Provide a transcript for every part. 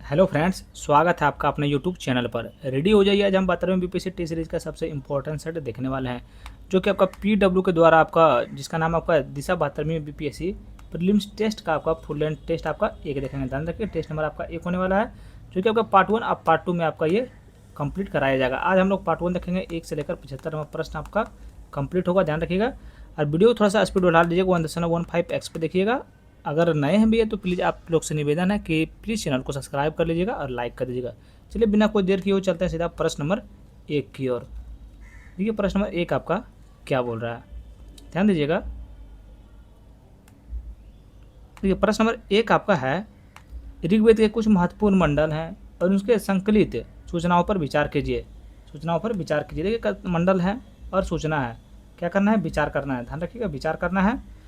Hello friends, स्वागत है आपका अपने यूट्यूब चैनल पर। रेडी हो जाइए, आज हम 12वीं बीपीएससी टी सीरीज का सबसे इंपॉर्टेंट सेट देखने वाले हैं, जो कि आपका पीडब्ल्यू के द्वारा आपका जिसका नाम आपका दिशा 72वीं बीपीएससी प्रीलिम्स टेस्ट का आपका फुल लेंथ टेस्ट आपका एक देखेंगे। ध्यान रखिए, टेस्ट नंबर आपका एक होने वाला है, जो कि आपका पार्ट 1 अब पार्ट 2 में आपका ये कंप्लीट कराया जाएगा। आज हम लोग पार्ट 1 देखेंगे, 1 से लेकर 75 नंबर प्रश्न आपका कंप्लीट होगा। ध्यान रखिएगा और वीडियो थोड़ा सा स्पीड बढ़ा लीजिएगा, 1.15x पे देखिएगा। अगर नए हैं भैया तो प्लीज़ आप लोग से निवेदन है कि प्लीज़ चैनल को सब्सक्राइब कर लीजिएगा और लाइक कर दीजिएगा। चलिए बिना कोई देर किए हुए चलते हैं सीधा प्रश्न नंबर 1 की ओर। देखिए प्रश्न नंबर 1 आपका क्या बोल रहा है, ध्यान दीजिएगा। देखिए प्रश्न नंबर 1 आपका है, ऋग्वेद के कुछ महत्वपूर्ण मंडल हैं और उसके संकलित सूचनाओं पर विचार कीजिए। सूचनाओं पर विचार कीजिए। देखिए मंडल है और सूचना है, क्या करना है, विचार करना है। ध्यान रखिएगा, विचार करना है।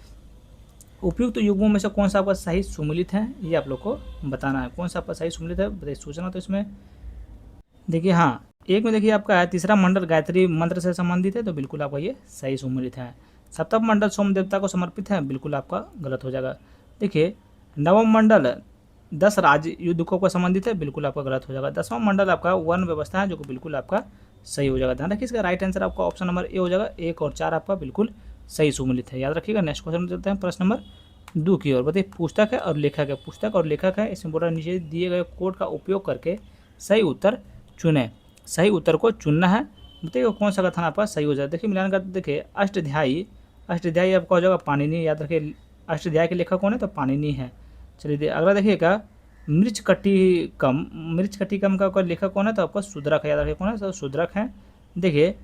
उपयुक्त युग्मों में से कौन सा आपका सही सुमिलित है, ये आप लोग को बताना है। कौन सा आपका सही सुमिलित है बताइए। सूचना तो इसमें देखिए, हाँ एक में देखिए आपका है तीसरा मंडल गायत्री मंत्र से संबंधित है, तो बिल्कुल आपका ये सही सुमिलित है। सप्तम मंडल सोम देवता को समर्पित है, बिल्कुल आपका गलत हो जाएगा। देखिए नवम मंडल 10 राज्य युद्धकों को संबंधित है, बिल्कुल आपका गलत हो जाएगा। 10वां मंडल आपका वन व्यवस्था है, जो कि बिल्कुल आपका सही हो जाएगा। ध्यान रखिए, इसका राइट आंसर आपका ऑप्शन नंबर ए हो जाएगा। 1 और 4 आपका बिल्कुल सही सुमिलित है, याद रखिएगा। नेक्स्ट क्वेश्चन में चलते हैं प्रश्न नंबर 2 की ओर। बताइए पुस्तक है और लेखक है। पुस्तक और लेखक है, इसमें बोल रहा है नीचे दिए गए कोड का उपयोग करके सही उत्तर चुनें। सही उत्तर को चुनना है। बताइए कौन सा कथन आपका सही हो जाए। देखिए मिलान का देखिए अष्टध्यायी, अष्टध्यायी आपका हो जाएगा पाणिनि, याद रखिए। अष्टध्यायी के लेखक कौन है, तो पाणिनि है। चलिए अगला देखिएगा मृच्छकटिकम, मृच्छकटिकम का लेखक कौन है, तो आपका शूद्रक है, याद रखिए कौन है, तो शूद्रक है। देखिए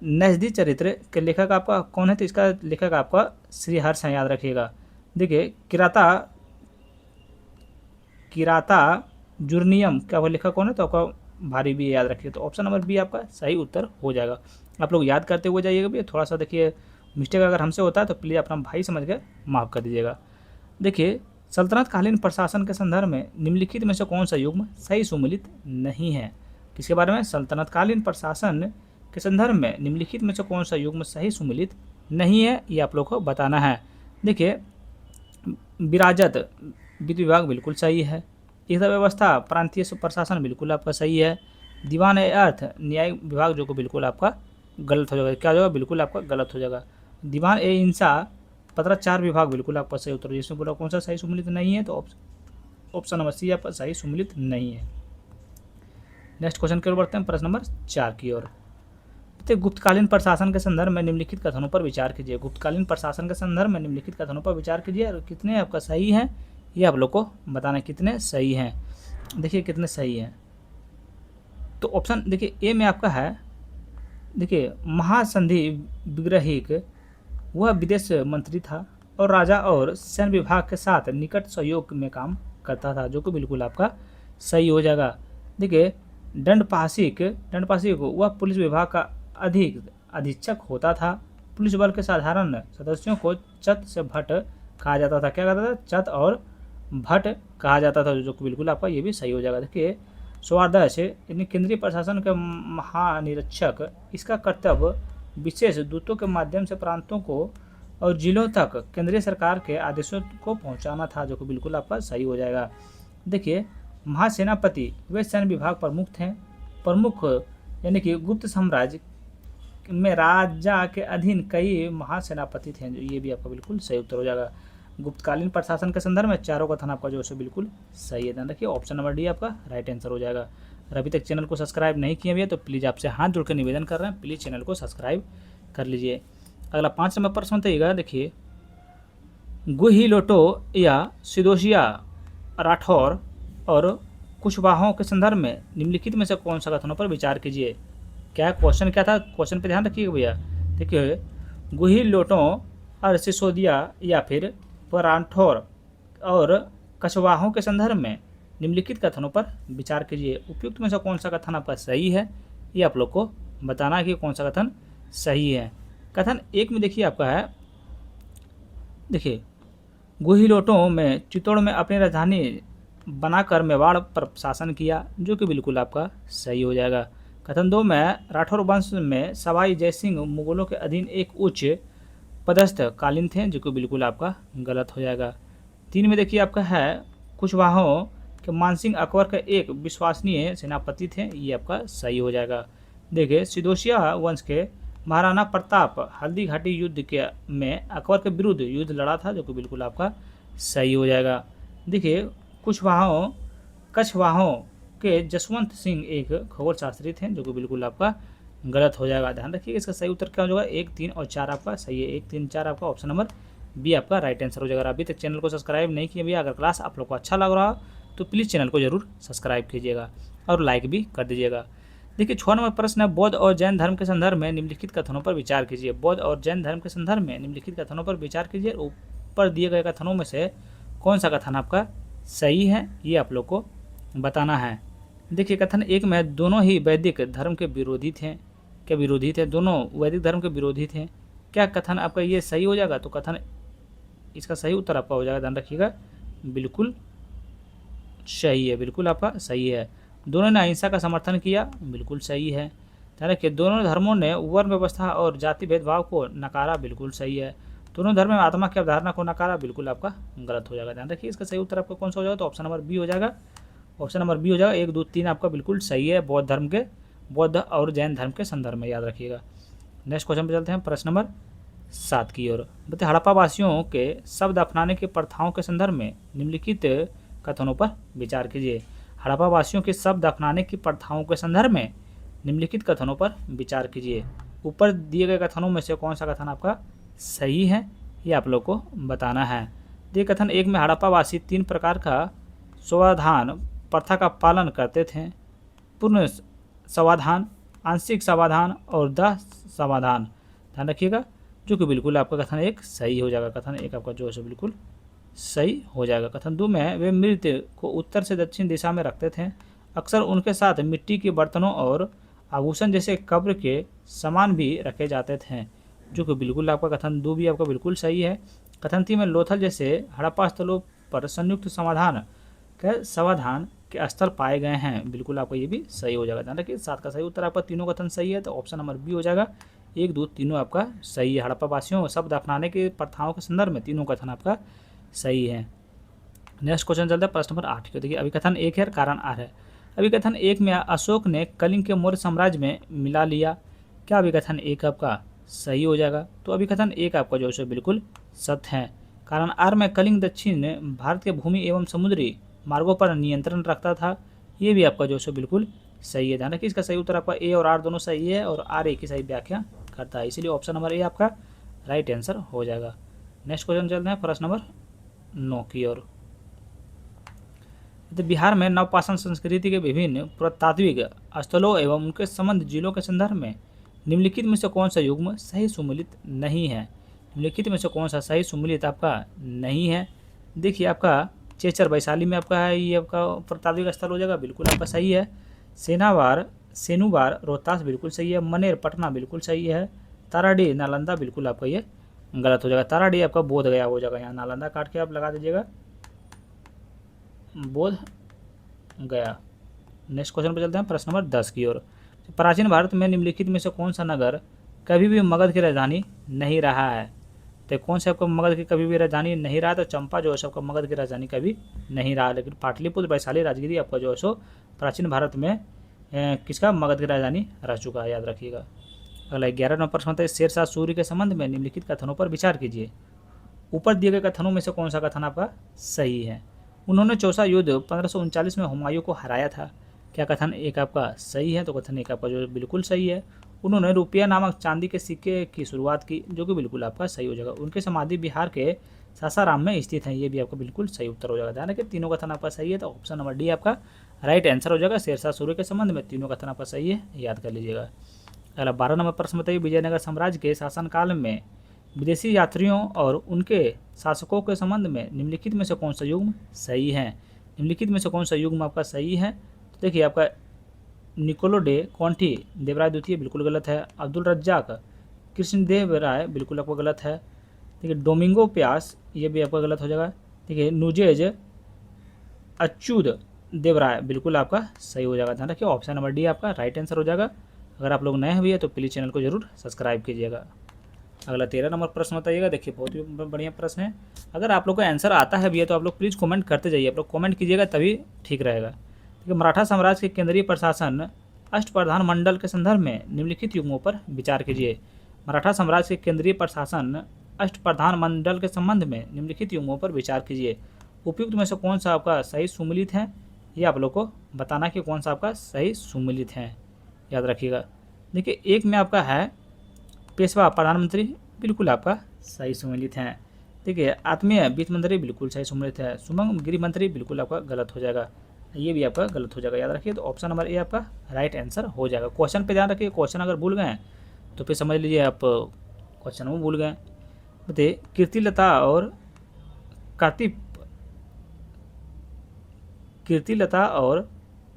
नजदी चरित्र के लेखक आपका कौन है, तो इसका लेखक आपका श्रीहर्ष है, याद रखिएगा। देखिए किराता, किराता जुर्नियम क्या वो लेखक कौन है, तो आपका भारी भी याद रखिए। तो ऑप्शन नंबर बी आपका सही उत्तर हो जाएगा। आप लोग याद करते हुए जाइएगा भी, थोड़ा सा देखिए मिस्टेक अगर हमसे होता है तो प्लीज़ अपना भाई समझ के माफ़ कर दीजिएगा। देखिए सल्तनत कालीन प्रशासन के संदर्भ में निम्नलिखित में से कौन सा युग्म सही सुमिलित नहीं है। किसके बारे में, सल्तनत कालीन प्रशासन के संदर्भ में निम्नलिखित में से कौन सा युग्म सही सुमिलित नहीं है, ये आप लोग को बताना है। देखिए विराजत वित्त विभाग बिल्कुल सही है। इधर व्यवस्था प्रांतीय प्रशासन बिल्कुल आपका सही है। दीवान ए अर्थ न्याय विभाग जो को बिल्कुल आपका गलत हो जाएगा। क्या हो जाएगा, बिल्कुल आपका गलत हो जाएगा। दीवान ए इंसा पत्राचार विभाग बिल्कुल आपका सही उत्तर। जिसमें बोला कौन सा सही सुमिलित नहीं है, तो ऑप्शन नंबर सी आपका सही सुमिलित नहीं है। नेक्स्ट क्वेश्चन की ओर बढ़ते हैं, प्रश्न नंबर 4 की ओर। गुप्तकालीन प्रशासन के संदर्भ में निम्नलिखित कथनों पर विचार कीजिए। गुप्तकालीन प्रशासन के संदर्भ में निम्नलिखित कथनों पर विचार कीजिए और कितने आपका सही हैं ये आप लोग को बताना है, कितने सही हैं। देखिए कितने सही हैं, तो ऑप्शन देखिए ए में आपका है। देखिए महासंधि विग्रहिक वह विदेश मंत्री था और राजा और सैन्य विभाग के साथ निकट सहयोग में काम करता था, जो कि बिल्कुल आपका सही हो जाएगा। देखिए दंडपासिक, दंडपासिक वह पुलिस विभाग का अधीक्षक होता था। पुलिस बल के साधारण सदस्यों को चत से भट्ट कहा जाता था। क्या कहता था, चत और भट्ट कहा जाता था, जो कि बिल्कुल आपका ये भी सही हो जाएगा। देखिए स्वाध्यक्ष यानी केंद्रीय प्रशासन के महानिरीक्षक, इसका कर्तव्य विशेष दूतों के माध्यम से प्रांतों को और जिलों तक केंद्रीय सरकार के आदेशों को पहुंचाना था, जो कि बिल्कुल आपका सही हो जाएगा। देखिए महासेनापति वे सैन्य विभाग प्रमुख थे। प्रमुख यानी कि गुप्त साम्राज्य में राजा के अधीन कई महासेनापति थे, जो ये भी आपका बिल्कुल सही उत्तर हो जाएगा। गुप्तकालीन प्रशासन के संदर्भ में चारों कथन आपका जो है बिल्कुल सही है। ध्यान रखिए ऑप्शन नंबर डी आपका राइट आंसर हो जाएगा। और अभी तक चैनल को सब्सक्राइब नहीं किए भैया तो प्लीज़ आपसे हाथ जोड़कर निवेदन कर रहे हैं, प्लीज़ चैनल को सब्सक्राइब कर लीजिए। अगला 5 नंबर प्रश्न बताइएगा। देखिए गुहिलोटो या सिदोशिया राठौर और कुशवाहों के संदर्भ में निम्नलिखित में से कौन सा कथनों पर विचार कीजिए। क्या क्वेश्चन क्या था, क्वेश्चन पे ध्यान रखिएगा भैया। देखिए गुहिलोटों और सिसोदिया या फिर परांठौर और कछवाहों के संदर्भ में निम्नलिखित कथनों पर विचार कीजिए। उपयुक्त में से कौन सा कथन आपका सही है, ये आप लोग को बताना है कि कौन सा कथन सही है। कथन 1 में देखिए आपका है, देखिए गुहिलोटों में चित्तौड़ में अपनी राजधानी बनाकर मेवाड़ पर शासन किया, जो कि बिल्कुल आपका सही हो जाएगा। कथन 2 में राठौर वंश में सवाई जयसिंह मुगलों के अधीन एक उच्च पदस्थ कालीन थे, जो कि बिल्कुल आपका गलत हो जाएगा। 3 में देखिए आपका है कुशवाहों कि मानसिंह अकबर का एक विश्वसनीय सेनापति थे, ये आपका सही हो जाएगा। देखिए सिदोसिया वंश के महाराणा प्रताप हल्दी घाटी युद्ध के में अकबर के विरुद्ध युद्ध लड़ा था, जो कि बिल्कुल आपका सही हो जाएगा। देखिए कछवाहों के जसवंत सिंह एक खगोल शास्त्री थे, जो कि बिल्कुल आपका गलत हो जाएगा। ध्यान रखिए इसका सही उत्तर क्या हो जाएगा, 1, 3 और 4 आपका सही है। 1, 3, 4 आपका ऑप्शन नंबर बी आपका राइट आंसर हो जाएगा। अभी तक चैनल को सब्सक्राइब नहीं किया भैया, अगर क्लास आप लोग को अच्छा लग रहा हो तो प्लीज़ चैनल को जरूर सब्सक्राइब कीजिएगा और लाइक भी कर दीजिएगा। देखिए 6 नंबर प्रश्न है, बौद्ध और जैन धर्म के संदर्भ में निम्नलिखित कथनों पर विचार कीजिए। बौद्ध और जैन धर्म के संदर्भ में निम्नलिखित कथनों पर विचार कीजिए। ऊपर दिए गए कथनों में से कौन सा कथन आपका सही है, ये आप लोग को बताना है। देखिए कथन 1 में दोनों ही वैदिक धर्म के विरोधी थे। क्या विरोधी थे? दोनों वैदिक धर्म के विरोधी थे। क्या कथन आपका ये सही हो जाएगा? तो कथन इसका सही उत्तर आपका हो जाएगा, ध्यान रखिएगा, बिल्कुल सही है, बिल्कुल आपका सही है। दोनों ने अहिंसा का समर्थन किया, बिल्कुल सही है। ध्यान रखिए दोनों धर्मों ने वर्ण व्यवस्था और जाति भेदभाव को नकारा, बिल्कुल सही है। दोनों धर्म में आत्मा की अवधारणा को नकारा, बिल्कुल आपका गलत हो जाएगा। ध्यान रखिए इसका सही उत्तर आपका कौन सा हो जाएगा, तो ऑप्शन नंबर बी हो जाएगा। ऑप्शन नंबर बी हो जाएगा। 1, 2, 3 आपका बिल्कुल सही है, बौद्ध और जैन धर्म के संदर्भ में, याद रखिएगा। नेक्स्ट क्वेश्चन पे चलते हैं, प्रश्न नंबर 7 की ओर। बताइए हड़प्पा वासियों के शब्द अपनाने की प्रथाओं के संदर्भ में निम्नलिखित कथनों पर विचार कीजिए। हड़प्पा वासियों के शब्द अपनाने की प्रथाओं के संदर्भ में निम्नलिखित कथनों पर विचार कीजिए। ऊपर दिए गए कथनों में से कौन सा कथन आपका सही है, ये आप लोग को बताना है। ये कथन 1 में हड़प्पा वासी 3 प्रकार का स्वाधान प्रथा का पालन करते थे। पूर्ण समाधान, आंशिक समाधान और दाह समाधान। ध्यान रखिएगा, जो कि बिल्कुल आपका कथन 1 सही हो जाएगा। कथन 1 आपका जो है बिल्कुल सही हो जाएगा। कथन 2 में वे मृत को उत्तर से दक्षिण दिशा में रखते थे। अक्सर उनके साथ मिट्टी के बर्तनों और आभूषण जैसे कब्र के सामान भी रखे जाते थे, जो कि बिल्कुल आपका कथन 2 भी आपका बिल्कुल सही है। कथन 3 में लोथल जैसे हड़प्पा स्थलों पर संयुक्त समाधान के स्थल पाए गए हैं, बिल्कुल आपको ये भी सही हो जाएगा। ध्यान रखिए 7 का सही उत्तर आपका तीनों कथन सही है, तो ऑप्शन नंबर बी हो जाएगा। 1, 2, तीनों आपका सही है। हड़प्पा वासियों शब्द अपनाने के प्रथाओं के संदर्भ में तीनों कथन आपका सही है। नेक्स्ट क्वेश्चन चलता है प्रश्न नंबर 8 की। देखिए अभिकथन 1 है, कारण आर है। अभिकथन 1 में अशोक ने कलिंग के मौर्य साम्राज्य में मिला लिया। क्या अभिकथन 1 आपका सही हो जाएगा? तो अभिकथन 1 आपका जो है बिल्कुल सत्य है। कारण आर में कलिंग दक्षिण भारत के भूमि एवं समुद्री मार्गों पर नियंत्रण रखता था, ये भी आपका जो है प्रश्न सही है। ध्यान रखिए इसका सही उत्तर आपका ए और आर दोनों सही है, और आर ए की सही व्याख्या करता है, इसीलिए ऑप्शन नंबर ए आपका राइट आंसर हो जाएगा। नेक्स्ट क्वेश्चन चलते हैं प्रश्न नंबर 9 की ओर। तो बिहार में नवपाषाण संस्कृति के विभिन्न पुरातात्विक स्थलों एवं उनके संबंध जिलों के संदर्भ में निम्नलिखित में से कौन सा युग्म सही सुमेलित नहीं है? निम्नलिखित में से कौन सा सही सुमेलित आपका नहीं है? देखिए आपका चेचर वैशाली में आपका है, ये आपका पुरातात्विक स्थल हो जाएगा, बिल्कुल आपका सही है। सेनुबार रोहतास बिल्कुल सही है। मनेर पटना बिल्कुल सही है। ताराडी नालंदा बिल्कुल आपका ये गलत हो जाएगा। ताराडी आपका बोध गया हो जाएगा, यहाँ नालंदा काट के आप लगा दीजिएगा, बोध गया। नेक्स्ट क्वेश्चन पर चलते हैं प्रश्न नंबर 10 की ओर। प्राचीन भारत में निम्नलिखित में से कौन सा नगर कभी भी मगध की राजधानी नहीं रहा है? तो कौन सा आपका मगध की कभी भी राजधानी नहीं रहा? तो चंपा जो है आपका मगध की राजधानी कभी नहीं रहा, लेकिन पाटलिपुत्र, वैशाली, राजगिरी आपका जो है प्राचीन भारत में किसका मगध की राजधानी रह चुका है, याद रखिएगा। अगला 11 नंबर प्रश्न होता है शेरशाह सूर्य के संबंध में निम्नलिखित कथनों पर विचार कीजिए। ऊपर दिए गए कथनों में से कौन सा कथन आपका सही है? उन्होंने चौसा युद्ध 1539 में हुमायूं को हराया था। क्या कथन 1 आपका सही है? तो कथन 1 आपका जो बिल्कुल सही है। उन्होंने रुपया नामक चांदी के सिक्के की शुरुआत की, जो कि बिल्कुल आपका सही हो जाएगा। उनके समाधि बिहार के सासाराम में स्थित है, ये भी आपका बिल्कुल सही उत्तर हो जाएगा। ध्यान रखिए तीनों कथन आपका सही है, तो ऑप्शन नंबर डी आपका राइट आंसर हो जाएगा। शेरशाह सूर्य के संबंध में तीनों कथन आपका सही है, याद कर लीजिएगा। अगला 12 नंबर प्रश्न बताइए विजयनगर साम्राज्य के शासनकाल में विदेशी यात्रियों और उनके शासकों के संबंध में निम्नलिखित में से कौन सा युग्म सही है? निम्नलिखित में से कौन सा युग्म आपका सही है? तो देखिए आपका निकोलो डे कॉन्टी देवराय द्वितीय बिल्कुल गलत है। अब्दुल रज्जाक कृष्णदेव राय बिल्कुल आपका गलत है। ठीक है, डोमिंगो प्यास ये भी आपका गलत हो जाएगा। ठीक है, नुजेज अच्युत देवराय बिल्कुल आपका सही हो जाएगा। ध्यान रखिए ऑप्शन नंबर डी आपका राइट आंसर हो जाएगा। अगर आप लोग नए हैं भैया तो प्लीज़ चैनल को जरूर सब्सक्राइब कीजिएगा। अगला 13 नंबर प्रश्न बताइएगा। देखिए बहुत ही बढ़िया प्रश्न है। अगर आप लोग को आंसर आता है भैया तो आप लोग प्लीज़ कमेंट करते जाइए, आप लोग कमेंट कीजिएगा तभी ठीक रहेगा। ठीक है, मराठा साम्राज्य के केंद्रीय प्रशासन अष्टप्रधान मंडल के संदर्भ में निम्नलिखित युग्मों पर विचार कीजिए। मराठा साम्राज्य के केंद्रीय प्रशासन अष्टप्रधान मंडल के संबंध में निम्नलिखित युग्मों पर विचार कीजिए। उपयुक्त में से कौन सा आपका सही सुमिलित है, ये आप लोग को बताना कि कौन सा आपका सही सुमिलित है, याद रखिएगा। देखिए एक में आपका है पेशवा प्रधानमंत्री, बिल्कुल आपका सही सुमिलित है। देखिए आत्मीय वित्त मंत्री बिल्कुल सही सुमिलित है। सुमंग गृह मंत्री बिल्कुल आपका गलत हो जाएगा, ये भी आपका गलत हो जाएगा, याद रखिए। तो ऑप्शन नंबर ए आपका राइट आंसर हो जाएगा। क्वेश्चन पे ध्यान रखिए, क्वेश्चन अगर भूल गए तो फिर समझ लीजिए आप क्वेश्चन में भूल गए। बताइए कीर्तिलता और कीर्तिलता और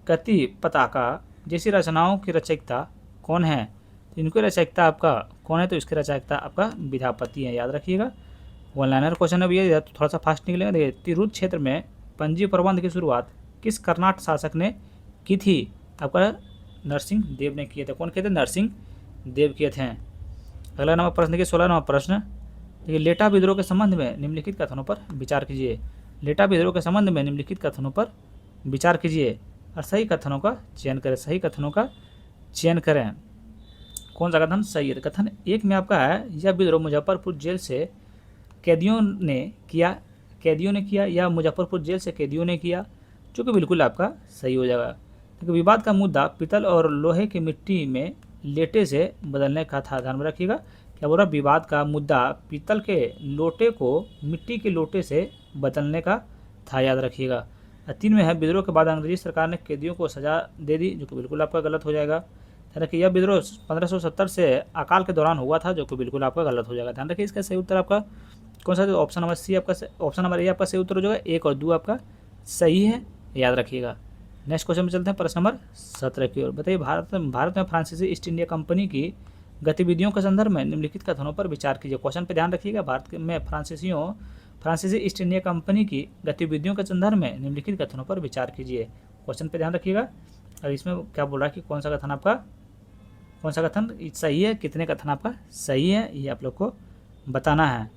कति पताका जैसी रचनाओं की रचयिता कौन है? तो इनकी रचयिता आपका कौन है? तो इसकी रचयिता आपका विद्यापति है, याद रखिएगा। वन लाइनर क्वेश्चन है भैया, तो थोड़ा सा फास्ट निकलेगा। देखिए तिरुत क्षेत्र में पंजी प्रबंध की शुरुआत किस कर्नाटक शासक ने की थी? आपका नरसिंह देव ने किए थे। कौन किए थे? नरसिंह देव किए थे। अगला नंबर प्रश्न देखिए 16 नंबर प्रश्न। देखिए लेटा विद्रोह के संबंध में निम्नलिखित कथनों पर विचार कीजिए। लेटा विद्रोह के संबंध में निम्नलिखित कथनों पर विचार कीजिए और सही कथनों का चयन करें। सही कथनों का चयन करें। कौन सा कथन सही है? कथन एक में आपका है यह विद्रोह मुजफ्फरपुर जेल से कैदियों ने किया या मुजफ्फरपुर जेल से कैदियों ने किया, जो कि बिल्कुल आपका सही हो जाएगा। क्योंकि विवाद का मुद्दा पीतल और लोहे की मिट्टी में लेटे से बदलने का था। ध्यान में रखिएगा, क्या बोल रहा? विवाद का मुद्दा पीतल के लोटे को मिट्टी के लोटे से बदलने का था, याद रखिएगा। 3 में है विद्रोह के बाद अंग्रेजी सरकार ने कैदियों को सजा दे दी, जो कि बिल्कुल आपका गलत हो जाएगा। ध्यान रखिए यह विद्रोह 1570 से अकाल के दौरान हुआ था, जो कि बिल्कुल आपका गलत हो जाएगा। ध्यान रखिए इसका सही उत्तर आपका कौन सा? ऑप्शन नंबर सी आपका, ऑप्शन नंबर ए आपका सही उत्तर हो जाएगा। 1 और 2 आपका सही है, याद रखिएगा। नेक्स्ट क्वेश्चन में चलते हैं प्रश्न नंबर 17 की ओर। बताइए भारत में फ्रांसीसी ईस्ट इंडिया कंपनी की गतिविधियों के संदर्भ में निम्नलिखित कथनों पर विचार कीजिए। क्वेश्चन पे ध्यान रखिएगा, भारत में फ्रांसीसी ईस्ट इंडिया कंपनी की गतिविधियों के संदर्भ में निम्नलिखित कथनों पर विचार कीजिए। क्वेश्चन पे ध्यान रखिएगा और इसमें क्या बोल रहा है कि कौन सा कथन आपका, कौन सा कथन सही है, कितने कथन आपका सही है, ये आप लोग को बताना है।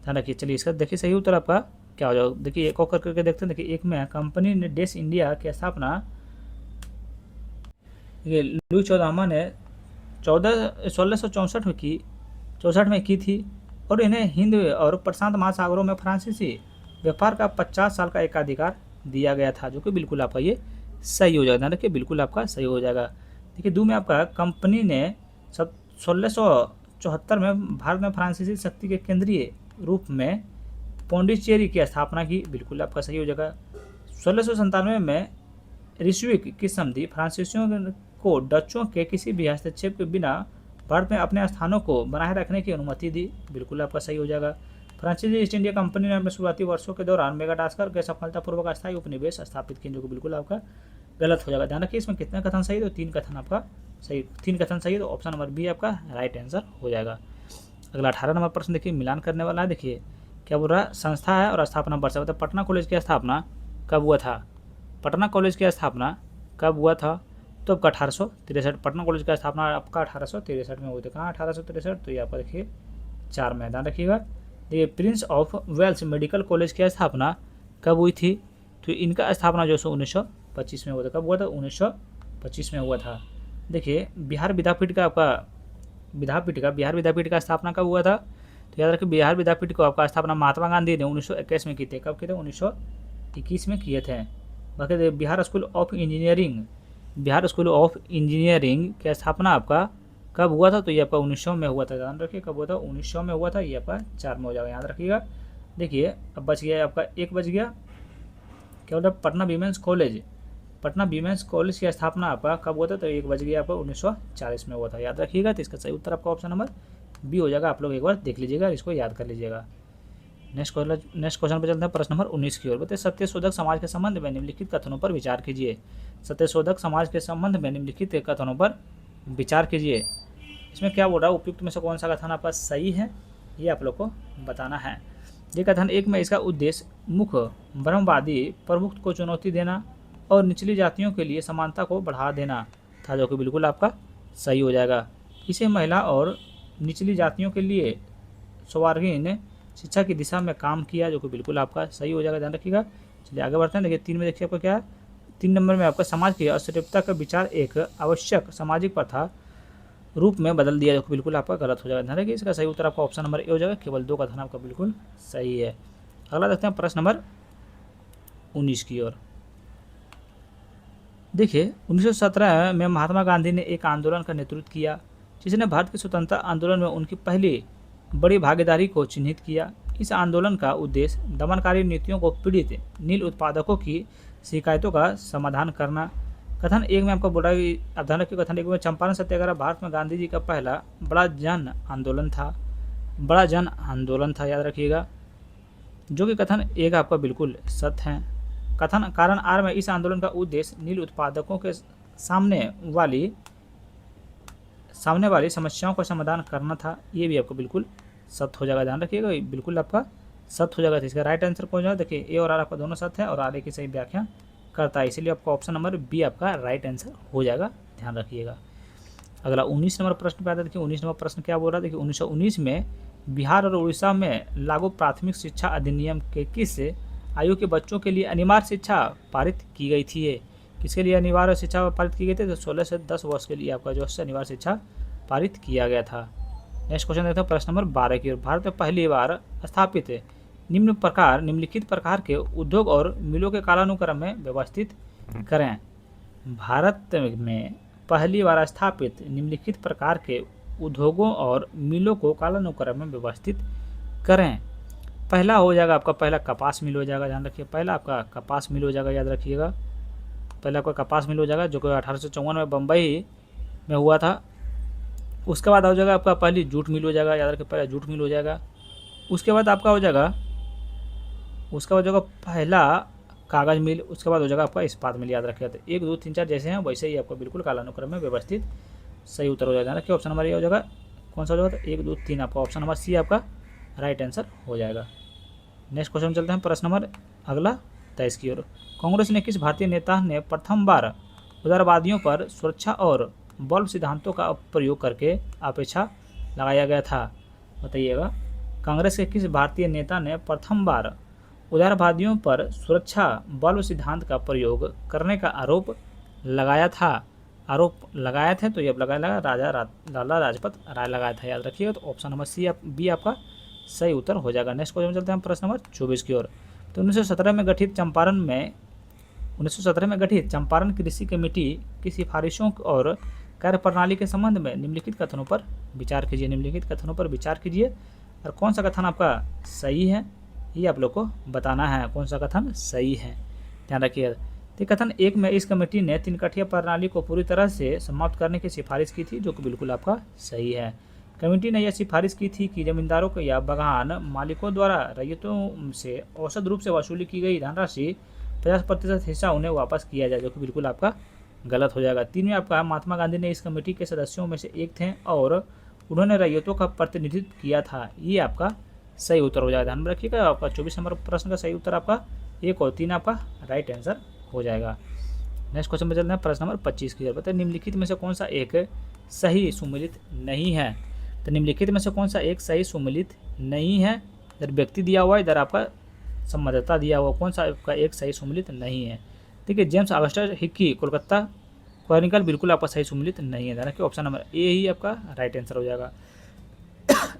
ध्यान रखिए। चलिए इसका देखिए सही उत्तर आपका क्या हो जाएगा। देखिए एक और करके देखते हैं। देखिए एक में कंपनी ने देश इंडिया की स्थापना लुई चौदामा ने 1664 में की 64 में की थी और इन्हें हिंद और प्रशांत महासागरों में फ्रांसीसी व्यापार का 50 साल का एकाधिकार दिया गया था, जो कि बिल्कुल आपका ये सही हो जाएगा। ध्यान रखिए बिल्कुल आपका सही हो जाएगा। देखिए 2 में आपका कंपनी ने 1674 में भारत में फ्रांसीसी शक्ति के केंद्रीय रूप में पौंडीचेरी की स्थापना की, बिल्कुल आपका सही हो जाएगा। 1697 में रिस्विक की संधि फ्रांसीसियों को डचों के किसी भी हस्तक्षेप के बिना भारत में अपने स्थानों को बनाए रखने की अनुमति दी, बिल्कुल आपका सही हो जाएगा। फ्रांसीसी ईस्ट इंडिया कंपनी ने अपने शुरुआती वर्षों के दौरान मेडागास्कर के सफलतापूर्वक अस्थायी उपनिवेश स्थापित किए, जो कि बिल्कुल आपका गलत हो जाएगा। ध्यान रखिए इसमें कितने कथन सही, तो 3 कथन आपका सही, 3 कथन सही है, तो ऑप्शन नंबर बी आपका राइट आंसर हो जाएगा। अगला 18 नंबर प्रश्न देखिए मिलान करने वाला है। देखिए क्या बोल रहा है? संस्था है और स्थापना वर्ष है। मतलब पटना कॉलेज की स्थापना कब हुआ था? पटना कॉलेज की स्थापना कब हुआ था? तो आपका 1863। पटना कॉलेज की स्थापना आपका 1863 में हुई थी। कहाँ 1863? तो ये आपका देखिए 4 में, ध्यान रखिएगा। देखिए Prince of Wales Medical College की स्थापना कब हुई थी? तो इनका स्थापना जो 1925 में हुआ था। कब हुआ था? 1925 में हुआ था। देखिए बिहार विद्यापीठ का स्थापना कब हुआ था? तो याद रखिए बिहार विद्यापीठ को आपका स्थापना महात्मा गांधी ने 1921 में की थी। कब किए थे? 1921 में किए थे। बाकी बिहार स्कूल ऑफ इंजीनियरिंग की स्थापना आपका कब हुआ था? तो ये आपका 1900 में हुआ था। ध्यान रखिए कब हुआ था? 1900 में हुआ था। ये आपका 4 में हो जाएगा, याद रखिएगा। देखिए अब बच गया आपका, एक बच गया। क्या बोला? पटना वीमेंस कॉलेज की स्थापना आपका कब हुआ था? तो एक बच गया आपका 1940 में हुआ था, याद रखिएगा। तो इसका सही उत्तर आपका ऑप्शन नंबर बी हो जाएगा। आप लोग एक बार देख लीजिएगा, इसको याद कर लीजिएगा। नेक्स्ट क्वेश्चन पर चलते हैं प्रश्न नंबर 19 की ओर। बताइए सत्यशोधक समाज के संबंध में निम्नलिखित कथनों पर विचार कीजिए। सत्यशोधक समाज के संबंध में निम्नलिखित कथनों पर विचार कीजिए। इसमें क्या बोल रहा है? उपयुक्त में से कौन सा कथन आपका सही है, ये आप लोग को बताना है। ये कथन 1 में इसका उद्देश्य मुख्य ब्रह्मवादी प्रभुत्व को चुनौती देना और निचली जातियों के लिए समानता को बढ़ा देना था, जो कि बिल्कुल आपका सही हो जाएगा। इसे महिला और निचली जातियों के लिए सर्वांगीण शिक्षा की दिशा में काम किया, जो कि बिल्कुल आपका सही हो जाएगा, ध्यान रखिएगा। चलिए आगे बढ़ते हैं। देखिए 3 में देखिए आपका क्या है, 3 नंबर में आपका समाज की असभ्यता का विचार एक आवश्यक सामाजिक प्रथा रूप में बदल दिया, जो कि बिल्कुल आपका गलत हो जाएगा, ध्यान रखिए। इसका सही उत्तर आपका ऑप्शन नंबर ए हो जाएगा, केवल 2 का कथन आपका बिल्कुल सही है। अगला देखते हैं प्रश्न नंबर 19 की ओर। देखिए 1917 में महात्मा गांधी ने एक आंदोलन का नेतृत्व किया, जिसने भारत के स्वतंत्रता आंदोलन में उनकी पहली बड़ी भागीदारी को चिन्हित किया। इस आंदोलन का उद्देश्य दमनकारी नीतियों को पीड़ित नील उत्पादकों की शिकायतों का समाधान करना। कथन एक में आपको बोला कि आप ध्यान रखिए, कथन एक में चंपारण सत्याग्रह भारत में गांधी जी का पहला बड़ा जन आंदोलन था, याद रखिएगा, जो कि कथन एक आपका बिल्कुल सत्य है। कथन कारण आर में इस आंदोलन का उद्देश्य नील उत्पादकों के सामने वाली समस्याओं का समाधान करना था, ये भी आपको बिल्कुल सत्य हो जाएगा, ध्यान रखिएगा, बिल्कुल आपका सत्य हो जाएगा। तो इसका राइट आंसर कौन जाएगा, देखिए ए और आर आपका दोनों सत्य है और आर ए की सही व्याख्या करता है, इसलिए आपका ऑप्शन नंबर बी आपका राइट आंसर हो जाएगा, ध्यान रखिएगा। अगला 19 नंबर प्रश्न पे आता है। देखिए 19 नंबर प्रश्न क्या बोल रहा है, देखिए 1919 में बिहार और उड़ीसा में लागू प्राथमिक शिक्षा अधिनियम के किस आयु के बच्चों के लिए अनिवार्य शिक्षा पारित की गई थी। किसके लिए अनिवार्य शिक्षा पारित की गई थी, तो 16 से 10 वर्ष के लिए आपका जो है अनिवार्य शिक्षा पारित किया गया था। नेक्स्ट क्वेश्चन देखते हैं प्रश्न नंबर 12 की ओर। भारत में पहली बार स्थापित निम्नलिखित प्रकार के उद्योग और मिलों के कालानुक्रम में व्यवस्थित करें। भारत में पहली बार स्थापित निम्नलिखित प्रकार के उद्योगों और मिलों को कालानुक्रम में व्यवस्थित करें। पहला हो जाएगा आपका, पहला कपास मिल हो जाएगा, ध्यान रखिए, पहला आपका कपास मिल हो जाएगा, याद रखिएगा, पहला आपका कपास मिल हो जाएगा, जो कि 1854 में बम्बई में हुआ था। उसके बाद हो जाएगा आपका पहली जूट मिल हो जाएगा, याद रखिए, पहला जूट मिल हो जाएगा। उसके बाद आपका हो जाएगा पहला कागज़ मिल, उसके बाद हो जाएगा आपका इस्पात मिल, याद रखिएगा। तो 1 2 3 4 जैसे हैं वैसे ही आपका बिल्कुल कालानुक्रम में व्यवस्थित सही उत्तर हो जाएगा, कि ऑप्शन नंबर ये हो जाएगा, कौन सा हो जाएगा, तो 1 2 3 आपका ऑप्शन नंबर सी आपका राइट आंसर हो जाएगा। नेक्स्ट क्वेश्चन चलते हैं प्रश्न नंबर अगला 23 की ओर। कांग्रेस ने किस भारतीय नेता ने प्रथम बार उदारवादियों पर सुरक्षा और बल्ब सिद्धांतों का प्रयोग करके अपेक्षा लगाया गया था, बताइएगा। कांग्रेस के किस भारतीय नेता ने प्रथम बार उदारवादियों पर सुरक्षा बल्ब सिद्धांत का प्रयोग करने का आरोप लगाया थे, तो ये अब लगाया लाला लाजपत राय लगाया था, याद रखिएगा। तो ऑप्शन नंबर सी बी आपका सही उत्तर हो जाएगा। नेक्स्ट क्वेश्चन चलते हैं प्रश्न नंबर 24 की ओर। तो 1917 में गठित चंपारण कृषि कमेटी की सिफारिशों और कार्यप्रणाली के संबंध में निम्नलिखित कथनों पर विचार कीजिए और कौन सा कथन आपका सही है, ये आप लोग को बताना है, कौन सा कथन सही है, ध्यान रखिए। तो कथन 1 में इस कमेटी ने 3 कठिया प्रणाली को पूरी तरह से समाप्त करने की सिफारिश की थी, जो कि बिल्कुल आपका सही है। कमेटी ने यह सिफारिश की थी कि जमींदारों को या बागान मालिकों द्वारा रैयतों से औसत रूप से वसूली की गई धनराशि 50% हिस्सा उन्हें वापस किया जाए, जो कि बिल्कुल आपका गलत हो जाएगा। 3 में आपका महात्मा गांधी ने इस कमेटी के सदस्यों में से एक थे और उन्होंने रैयतों का प्रतिनिधित्व किया था, ये आपका सही उत्तर हो जाएगा, ध्यान में रखिएगा। आपका 24 नंबर प्रश्न का सही उत्तर आपका 1 और 3 आपका राइट आंसर हो जाएगा। नेक्स्ट क्वेश्चन में चलते हैं प्रश्न नंबर 25 की ओर। बताइए निम्नलिखित में से कौन सा एक सही सुमेलित नहीं है। तो निम्नलिखित में से कौन सा एक सही सुमेलित नहीं है, इधर व्यक्ति दिया हुआ है, इधर आपका संबद्धता दिया हुआ, कौन सा आपका एक सही सुमेलित नहीं है। ठीक है, James Augustus Hickey Kolkata Chronicle बिल्कुल आपका सही सुमेलित नहीं है, कि ऑप्शन नंबर ए ही आपका राइट आंसर हो जाएगा।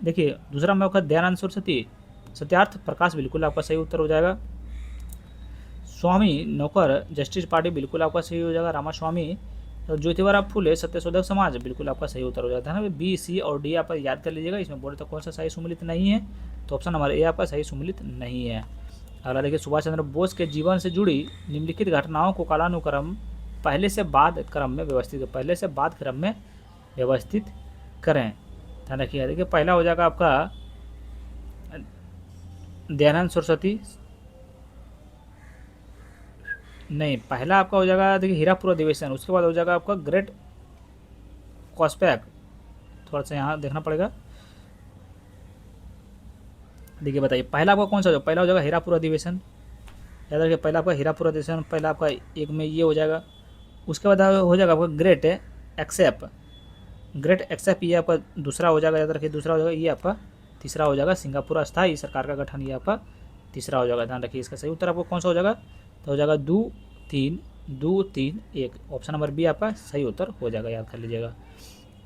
देखिए दूसरा में आपका दयानंद सरस्वती सत्यार्थ प्रकाश बिल्कुल आपका सही उत्तर हो जाएगा। स्वामी नौकर जस्टिस पार्टी बिल्कुल आपका सही हो जाएगा। रामास्वामी ज्योतिबा फुले सत्यशोधक समाज बिल्कुल आपका सही उत्तर हो जाता है। बी सी और डी आप याद कर लीजिएगा, इसमें बोले तो कौन सा सही सुमेलित नहीं है, तो ऑप्शन नंबर ए आपका सही सुमेलित नहीं है। अगला देखिए सुभाष चंद्र बोस के जीवन से जुड़ी निम्नलिखित घटनाओं को कालानुक्रम पहले से बाद क्रम में व्यवस्थित करें, ध्यान रखिए। देखिए पहला हो जाएगा आपका दयानंद सरस्वती, नहीं पहला आपका हो जाएगा देखिए हीरापुर अधिवेशन, उसके बाद हो जाएगा आपका ग्रेट कॉस्पैक, थोड़ा सा यहाँ देखना पड़ेगा। देखिए बताइए पहला आपका कौन सा, पहला हो जाएगा हीरापुर अधिवेशन, याद रखिए, पहला आपका हीरापुर अधिवेशन, पहला आपका एक में ये हो जाएगा। उसके बाद हो जाएगा आपका ग्रेट एक्सेप, ये आपका दूसरा हो जाएगा, याद रखिए दूसरा हो जाएगा, ये आपका तीसरा हो जाएगा सिंगापुर अस्थायी सरकार का गठन, ये आपका तीसरा हो जाएगा। ध्यान रखिए इसका सही उत्तर आपको कौन सा हो जाएगा, तो हो जाएगा 2 3 2 3 1। ऑप्शन नंबर बी आपका सही उत्तर हो जाएगा, याद कर लीजिएगा।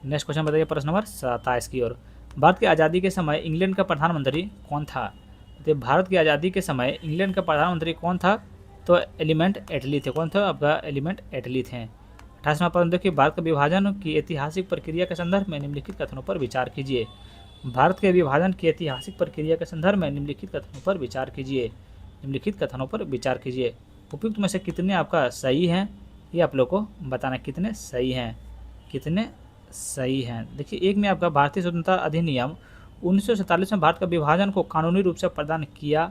नेक्स्ट क्वेश्चन बताइए प्रश्न नंबर 27 की ओर। भारत की आज़ादी के समय इंग्लैंड का प्रधानमंत्री कौन था? तो भारत की आज़ादी के समय इंग्लैंड का प्रधानमंत्री कौन था? तो एलिमेंट एटली थे। कौन था आपका? एलिमेंट एटली थे। 28वां प्रश्न देखिए, भारत के विभाजन की ऐतिहासिक प्रक्रिया के संदर्भ में निम्नलिखित कथनों पर विचार कीजिए। भारत के विभाजन की ऐतिहासिक प्रक्रिया के संदर्भ में निम्नलिखित कथनों पर विचार कीजिए। निम्नलिखित कथनों पर विचार कीजिए। उपयुक्त में से कितने आपका सही हैं, ये आप लोग को बताना कितने सही हैं, कितने सही हैं। देखिए एक में आपका भारतीय स्वतंत्रता अधिनियम 1947 में भारत का विभाजन को कानूनी रूप से प्रदान किया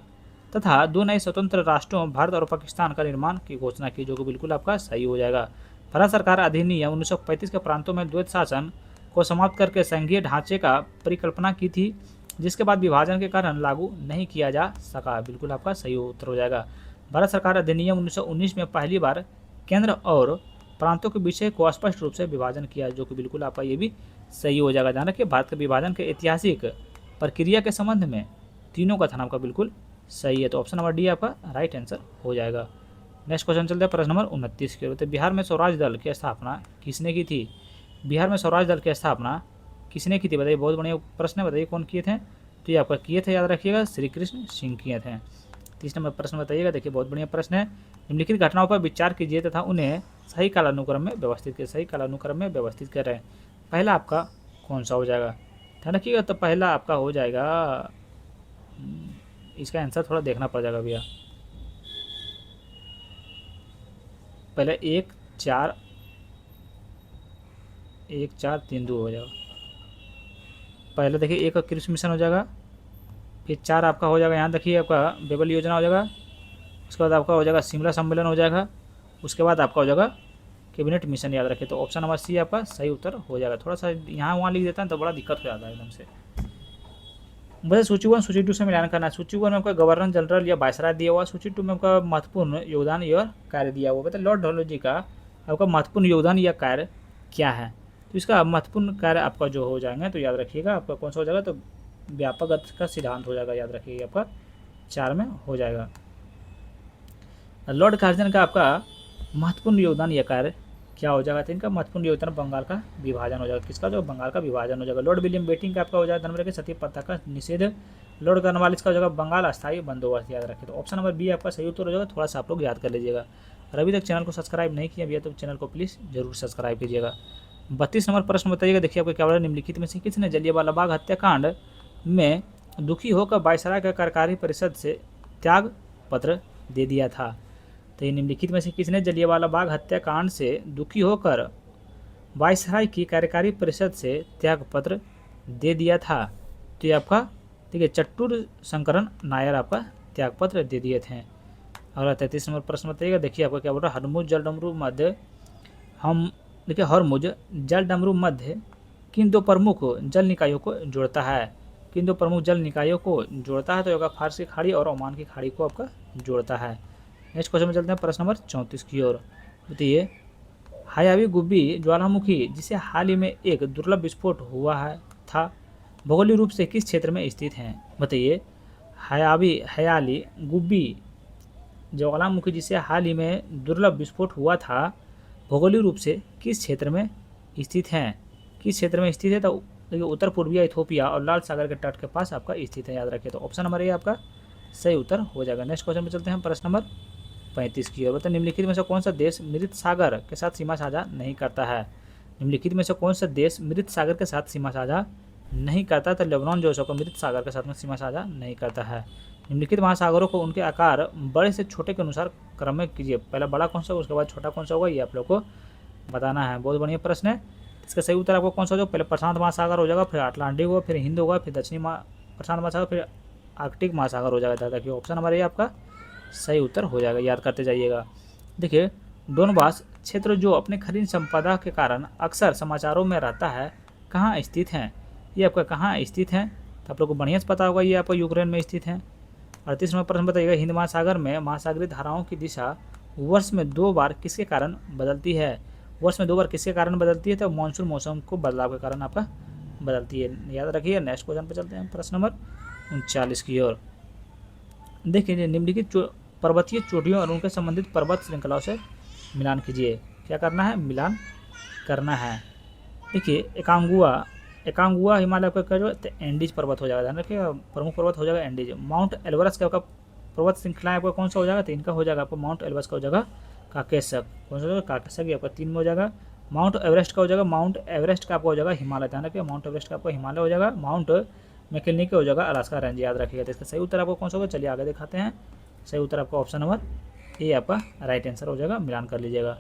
तथा 2 नए स्वतंत्र राष्ट्रों भारत और पाकिस्तान का निर्माण की घोषणा की, जो कि बिल्कुल आपका सही हो जाएगा। भारत सरकार अधिनियम 1935 के प्रांतों में द्वैत शासन को समाप्त करके संघीय ढांचे का परिकल्पना की थी, जिसके बाद विभाजन के कारण लागू नहीं किया जा सका, बिल्कुल आपका सही उत्तर हो जाएगा। भारत सरकार अधिनियम 1919 में पहली बार केंद्र और प्रांतों के विषय को स्पष्ट रूप से विभाजन किया, जो कि बिल्कुल आपका ये भी सही हो जाएगा। ध्यान रखिए भारत के विभाजन के ऐतिहासिक प्रक्रिया के संबंध में तीनों का नाम का बिल्कुल सही है, तो ऑप्शन नंबर डी आपका राइट आंसर हो जाएगा। नेक्स्ट क्वेश्चन चलते हैं प्रश्न नंबर 29 के। तो बिहार में स्वराज दल की स्थापना किसने की थी? बिहार में स्वराज दल की स्थापना किसने की थी? बताइए, बहुत बढ़िया प्रश्न है, बताइए कौन किए थे? तो ये आपका किए थे, याद रखिएगा, श्री कृष्ण सिंह किए थे। 30 नंबर प्रश्न बताइएगा, देखिए बहुत बढ़िया प्रश्न है। निम्नलिखित घटनाओं पर विचार कीजिए तथा उन्हें सही कालानुक्रम में व्यवस्थित करें। सही कालानुक्रम में व्यवस्थित करें। पहला आपका कौन सा हो जाएगा? ध्यान रखिएगा, तो पहला आपका हो जाएगा, इसका आंसर थोड़ा देखना पड़ जाएगा भैया। पहले 1 4 3 2 हो जाएगा। पहले देखिए 1 कृषि मिशन हो जाएगा, फिर 4 आपका हो जाएगा, यहाँ देखिए आपका बेबल योजना हो जाएगा, उसके बाद आपका हो जाएगा शिमला सम्मेलन हो जाएगा, उसके बाद आपका हो जाएगा कैबिनेट मिशन, याद रखिए। तो ऑप्शन नंबर सी आपका सही उत्तर हो जाएगा। थोड़ा सा यहाँ वहाँ लिख देता है तो बड़ा दिक्कत हो जाता है एकदम से। वैसे सूची 1 सूची 2 से मिलान करना। सूची 1 में आपका गवर्नर जनरल या वायसराय दिया हुआ, सूची 2 में आपका महत्वपूर्ण योगदान या कार्य दिया हुआ। मतलब लॉर्ड डलहौजी का आपका महत्वपूर्ण योगदान या कार्य क्या है? तो इसका महत्वपूर्ण कार्य आपका जो हो जाएंगे, तो याद रखिएगा आपका कौन सा हो जाएगा, तो व्यापक अर्थ का सिद्धांत हो जाएगा, याद रखिएगा आपका 4 में हो जाएगा। लॉर्ड कार्जन का आपका महत्वपूर्ण योगदान या कार्य क्या हो जाएगा? तो इनका महत्वपूर्ण योगदान बंगाल का विभाजन हो जाएगा। किसका? जो बंगाल का विभाजन हो जाएगा। लॉर्ड विलियम बेटिंग का आपका हो जाएगा धर्मराज के सती प्रथा का निषेध। लॉर्ड कॉर्नवालिस का हो जाएगा बंगाल अस्थायी बंदोबस्त, याद रखिए। तो ऑप्शन नंबर बी आपका सही उत्तर हो जाएगा। थोड़ा सा आप लोग याद कर लीजिएगा। और अभी तक चैनल को सब्सक्राइब नहीं किया भैया तो चैनल को प्लीज़ जरूर सब्सक्राइब कीजिएगा। 32 नंबर प्रश्न बताइएगा, देखिए आपको क्या बोला, निम्नलिखित में से किसने जलियांवाला बाग हत्याकांड में दुखी होकर वायसराय का कार्यकारी परिषद से त्याग पत्र दे दिया था? तो ये निम्नलिखित में से किसने जलियांवाला बाग हत्याकांड से दुखी होकर वायसराय की कार्यकारी परिषद से त्याग पत्र दे दिया था? तो ये आपका देखिए चट्टूर शंकरन नायर आपका त्याग पत्र दे दिए थे। और 33 नंबर प्रश्न बताइएगा, देखिए आपका क्या बोल रहा है, हरमुज जलडमरू मध्य हम देखिए हरमुज जलडमरू मध्य किन दो प्रमुख जल निकायों को जोड़ता है? किन दो प्रमुख जल निकायों को जोड़ता है? तो होगा फारस की खाड़ी और ओमान की खाड़ी को आपका जोड़ता है। नेक्स्ट क्वेश्चन में चलते हैं प्रश्न नंबर 34 की ओर। बताइए, हयाबी गुब्बी ज्वालामुखी जिसे हाल ही में एक दुर्लभ विस्फोट हुआ है था, भौगोलिक रूप से किस क्षेत्र में स्थित है? बताइए, हयाली गुब्बी ज्वालामुखी जिसे हाल ही में दुर्लभ विस्फोट हुआ था, भौगोलिक रूप से किस क्षेत्र में स्थित है? किस क्षेत्र में स्थित है? तो देखिए उत्तर पूर्वी इथोपिया और लाल सागर के तट के पास आपका स्थित है, याद रखिए। तो ऑप्शन नंबर ए आपका सही उत्तर हो जाएगा। नेक्स्ट क्वेश्चन में चलते हैं प्रश्न नंबर 35 की ओर। बताइए, निम्नलिखित में से कौन सा देश मृत सागर के साथ सीमा साझा नहीं करता है? निम्नलिखित में से कौन सा देश मृत सागर के साथ सीमा साझा नहीं करता? तो लेबनान जो है मृत सागर के साथ में सीमा साझा नहीं करता है। निम्नलिखित महासागरों को उनके आकार बड़े से छोटे के अनुसार क्रम में कीजिए। पहला बड़ा कौन सा होगा, उसके बाद छोटा कौन सा होगा, ये आप लोग को बताना है। बहुत बढ़िया प्रश्न है। इसका सही उत्तर आपको कौन सा होगा? पहले प्रशांत महासागर हो जाएगा, फिर अटलांटिक होगा, फिर हिंद होगा, फिर दक्षिणी प्रशांत महासागर, फिर आर्कटिक महासागर हो जाएगा। देखिए ऑप्शन नंबर ए आपका सही उत्तर हो जाएगा, याद करते जाइएगा। देखिए डोनबास क्षेत्र जो अपने खनिज संपदा के कारण अक्सर समाचारों में रहता है, कहाँ स्थित है? ये आपका कहाँ स्थित है? तो आप लोग को बढ़िया से पता होगा, ये आपका यूक्रेन में स्थित है। 38 नंबर प्रश्न बताइएगा, हिंद महासागर में महासागरीय धाराओं की दिशा वर्ष में 2 बार किसके कारण बदलती है? वर्ष में 2 बार किसके कारण बदलती है? तो मानसून मौसम को बदलाव के कारण आपका बदलती है, याद रखिए। नेक्स्ट क्वेश्चन पे चलते हैं, प्रश्न नंबर 39 की ओर। देखिए निम्नलिखित पर्वतीय चोटियों और उनके संबंधित पर्वत श्रृंखलाओं से मिलान कीजिए। क्या करना है? मिलान करना है। देखिए एकांगुआ हिमालय का क्या जो एंडीज पर्वत हो जाएगा, ध्यान रखिए, प्रमुख पर्वत हो जाएगा एंडीज। माउंट एल्बरस का आपका पर्वत श्रृंखला आपका कौन सा हो जाएगा? तो इनका हो जाएगा आपका माउंट एल्बरस का हो जाएगा काकेशस। कौन सा हो जाएगा? काकेशस, आपका 3 में हो जाएगा। माउंट एवरेस्ट का हो जाएगा, माउंट एवरेस्ट का आपका हो जाएगा हिमालय, ध्यान रखिए, माउंट एवरेस्ट का आपका हिमालय हो जाएगा। माउंट मैकिन्नी का हो जाएगा अलास्का रेंज, याद रखिएगा। तो इसका सही उत्तर आपको कौन सा होगा? चलिए आगे दिखाते हैं। सही उत्तर आपका ऑप्शन नंबर ए आपका राइट आंसर हो जाएगा, मिलान कर लीजिएगा।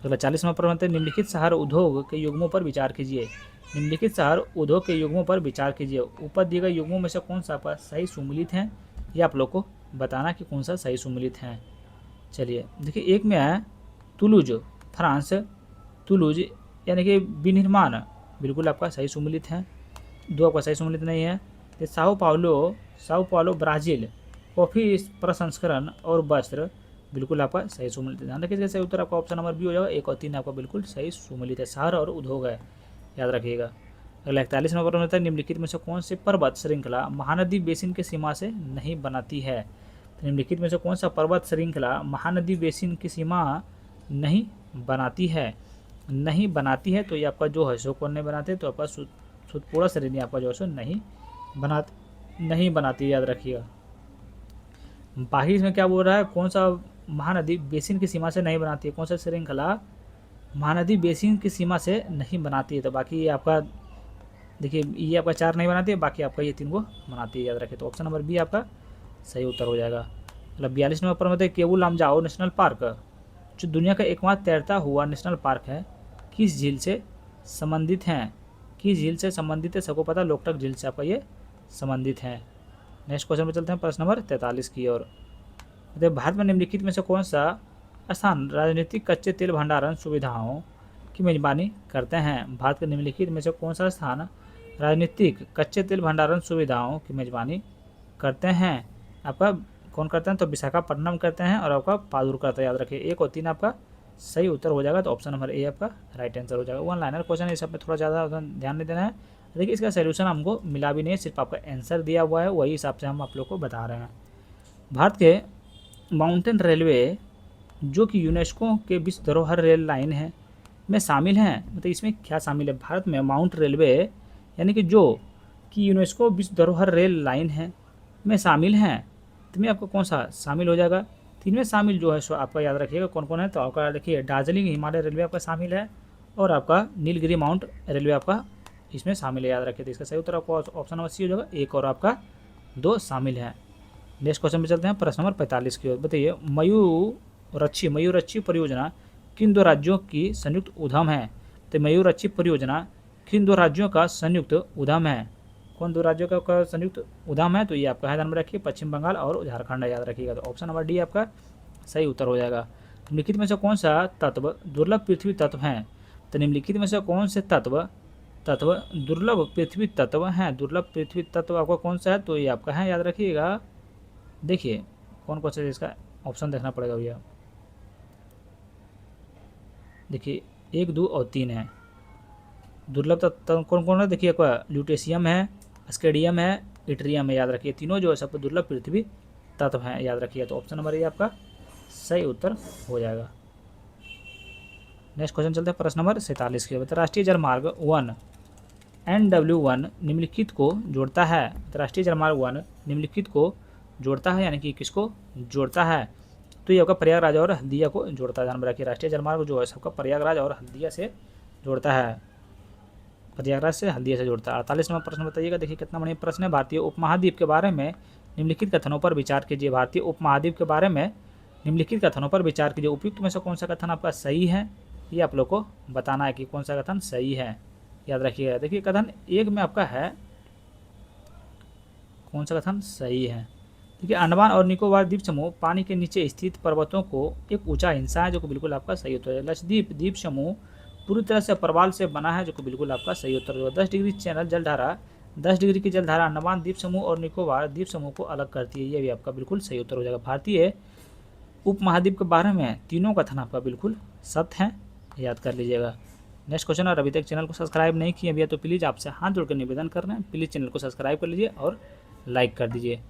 तो 40वां प्रश्न, निम्नलिखित शहर उद्योग के युग्मों पर विचार कीजिए। निम्नलिखित शहर उद्योग के युग्मों पर विचार कीजिए। ऊपर दिए गए युग्मों में से कौन सा आपका सही सुमिलित है, ये आप लोग को बताना कि कौन सा सही सुमिलित है। चलिए देखिए, एक में है तुलुज फ्रांस, तुलुज यानी कि विनिर्माण, बिल्कुल आपका सही सुमिलित है। 2 आपका सही सुमिलित नहीं है। तो साओ पाउलो ब्राज़ील, कॉफ़ी प्रसंस्करण और वस्त्र, बिल्कुल आपका सही सुमिलित है। ध्यान रखिए, सही उत्तर आपका ऑप्शन नंबर बी हो जाएगा। 1 और 3 आपका बिल्कुल सही सुमिलित है, शहर और उद्योग है, याद रखिएगा। अगला 41 नंबर प्रश्न है, निम्नलिखित में से कौन से पर्वत श्रृंखला महानदी बेसिन की सीमा से नहीं बनाती है? तो निम्नलिखित में से कौन सा पर्वत श्रृंखला महानदी बेसिन की सीमा नहीं बनाती है? नहीं बनाती है तो ये आपका जो है सो कौन नहीं बनाते? तो आपका सुतपुड़ा श्रेणी आपका जो है सो नहीं बनाती, याद रखिएगा। बाकी इसमें क्या बोल रहा है, कौन सा महानदी बेसिन की सीमा से नहीं बनाती है, कौन सा श्रृंखला महानदी बेसिन की सीमा से नहीं बनाती है? तो बाकी ये आपका देखिए, ये आपका 4 नहीं बनाती है, बाकी आपका ये 3 को बनाती है, याद रखिए। तो ऑप्शन नंबर बी आपका सही उत्तर हो जाएगा। मतलब 42 नंबर पर मतलब केवू लामजाओ नेशनल पार्क, जो दुनिया का एकमात्र तैरता हुआ नेशनल पार्क है, किस झील से संबंधित हैं? किस झील से संबंधित है? सबको पता, लोकटक झील से आपका ये संबंधित है। नेक्स्ट क्वेश्चन पे चलते हैं, प्रश्न नंबर 43 की ओर। भारत में निम्नलिखित में से कौन सा स्थान राजनीतिक कच्चे तेल भंडारण सुविधाओं की मेजबानी करते हैं? भारत के निम्नलिखित में से कौन सा स्थान राजनीतिक कच्चे तेल भंडारण सुविधाओं की मेजबानी करते हैं? आपका कौन करते हैं? तो विशाखापट्टनम करते हैं और आपका पादुर करता है, याद रखिए। 1 और 3 आपका सही उत्तर हो जाएगा। तो ऑप्शन नंबर ए आपका राइट आंसर हो जाएगा। 1 लाइनर क्वेश्चन है, इस सब पे थोड़ा ज़्यादा ध्यान नहीं देना है। देखिए इसका सोल्यूशन हमको मिला भी नहीं है, सिर्फ आपका आंसर दिया हुआ है, वही हिसाब से हम आप लोग को बता रहे हैं। भारत के माउंटेन रेलवे जो कि यूनेस्को के विश्व धरोहर रेल लाइन है में शामिल हैं, मतलब इसमें क्या शामिल है? भारत में माउंट रेलवे यानी कि जो कि यूनेस्को विश्व धरोहर रेल लाइन है में शामिल हैं, तो में आपको कौन सा शामिल हो जाएगा? 3 में शामिल जो है सो आपका याद रखिएगा कौन कौन है। तो आपका देखिए, दार्जिलिंग हिमालय रेलवे आपका शामिल है और आपका नीलगिरी माउंट रेलवे आपका इसमें शामिल है, याद रखिए। तो इसका सही उत्तर आपको ऑप्शन नंबर सी हो जाएगा। 1 और आपका 2 शामिल है। नेक्स्ट क्वेश्चन पे चलते हैं, प्रश्न नंबर 45 की ओर। बताइए, मयूरक्षी परियोजना किन 2 राज्यों की संयुक्त उद्यम है? तो मयूरक्षी परियोजना किन 2 राज्यों का संयुक्त उद्यम है? कौन 2 राज्यों का संयुक्त उद्यम है? तो ये आपका है, ध्यान में रखिए, पश्चिम बंगाल और झारखंड है, याद रखिएगा। तो ऑप्शन नंबर डी आपका सही उत्तर हो जाएगा। निम्नलिखित में से कौन सा तत्व दुर्लभ पृथ्वी तत्व हैं? तो निम्नलिखित में से कौन से तत्व दुर्लभ पृथ्वी तत्व हैं? दुर्लभ पृथ्वी तत्व आपका कौन सा है? तो ये आपका है, याद रखिएगा। देखिए कौन कौन सा इसका ऑप्शन देखना पड़ेगा भैया। देखिए 1, 2 और 3 है दुर्लभ तत्व। कौन कौन है? देखिए आपका ल्यूटेशियम है, स्केडियम है, इट्रियम है, याद रखिए। तीनों जो है सब दुर्लभ पृथ्वी तत्व हैं, याद रखिए। तो ऑप्शन नंबर ए आपका सही उत्तर हो जाएगा। नेक्स्ट क्वेश्चन चलते हैं, प्रश्न नंबर 47 की। राष्ट्रीय जलमार्ग 1 NW1 निम्नलिखित को जोड़ता है। राष्ट्रीय जलमार्ग 1 निम्नलिखित को जोड़ता है, यानी कि किसको जोड़ता है? तो ये आपका प्रयागराज और हल्दिया को जोड़ता है, ध्यान में रखिए। राष्ट्रीय जलमार्ग जो है सबका प्रयागराज और हल्दिया से जोड़ता है, प्रयागराज से हल्दिया से जोड़ता है। 48वां प्रश्न बताइएगा। देखिए कितना बढ़िया प्रश्न है। भारतीय उपमहाद्वीप के बारे में निम्नलिखित कथनों पर विचार कीजिए। भारतीय उपमहाद्वीप के बारे में निम्नलिखित कथनों पर विचार कीजिए। उपयुक्त में से कौन सा कथन आपका सही है, ये आप लोग को बताना है कि कौन सा कथन सही है, याद रखिएगा। देखिए कथन 1 में आपका है, कौन सा कथन सही है? देखिए, अंडमान और निकोबार द्वीप समूह पानी के नीचे स्थित पर्वतों को एक ऊंचा हिस्सा है, जो कि बिल्कुल आपका सही उत्तर है। लक्षद्वीप द्वीप समूह पूरी तरह से प्रवाल से बना है, जो कि बिल्कुल आपका सही उत्तर होगा। 10 डिग्री चैनल जलधारा, 10 डिग्री की जलधारा अंडमान द्वीप समूह और निकोबार द्वीप समूह को अलग करती है, ये भी आपका बिल्कुल सही उत्तर हो जाएगा। भारतीय उपमहाद्वीप के बारे में तीनों कथन आपका बिल्कुल सत्य है, याद कर लीजिएगा। नेक्स्ट क्वेश्चन, और अभी तक चैनल को सब्सक्राइब नहीं किए भैया तो प्लीज़ आपसे हाथ जोड़कर निवेदन कर रहे हैं, प्लीज़ चैनल को सब्सक्राइब कर लीजिए और लाइक कर दीजिए।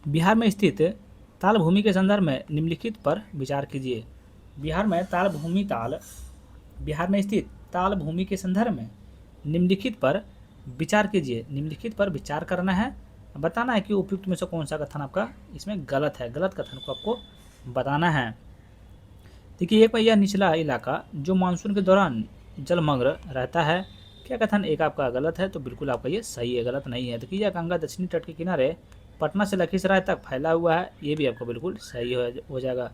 बिहार में स्थित ताल भूमि के संदर्भ में निम्नलिखित पर विचार कीजिए। बिहार में स्थित ताल भूमि के संदर्भ में निम्नलिखित पर विचार कीजिए। निम्नलिखित पर विचार करना है, बताना है कि उपयुक्त में से कौन सा कथन आपका इसमें गलत है। गलत कथन को आपको बताना है। देखिए, एक यह निचला इलाका जो मानसून के दौरान जलमग्न रहता है, क्या कथन एक आपका गलत है? तो बिल्कुल आपका ये सही है, गलत नहीं है। देखिए, यह गंगा दक्षिणी तट के किनारे पटना से लखीसराय तक फैला हुआ है, ये भी आपको बिल्कुल सही हो जाएगा।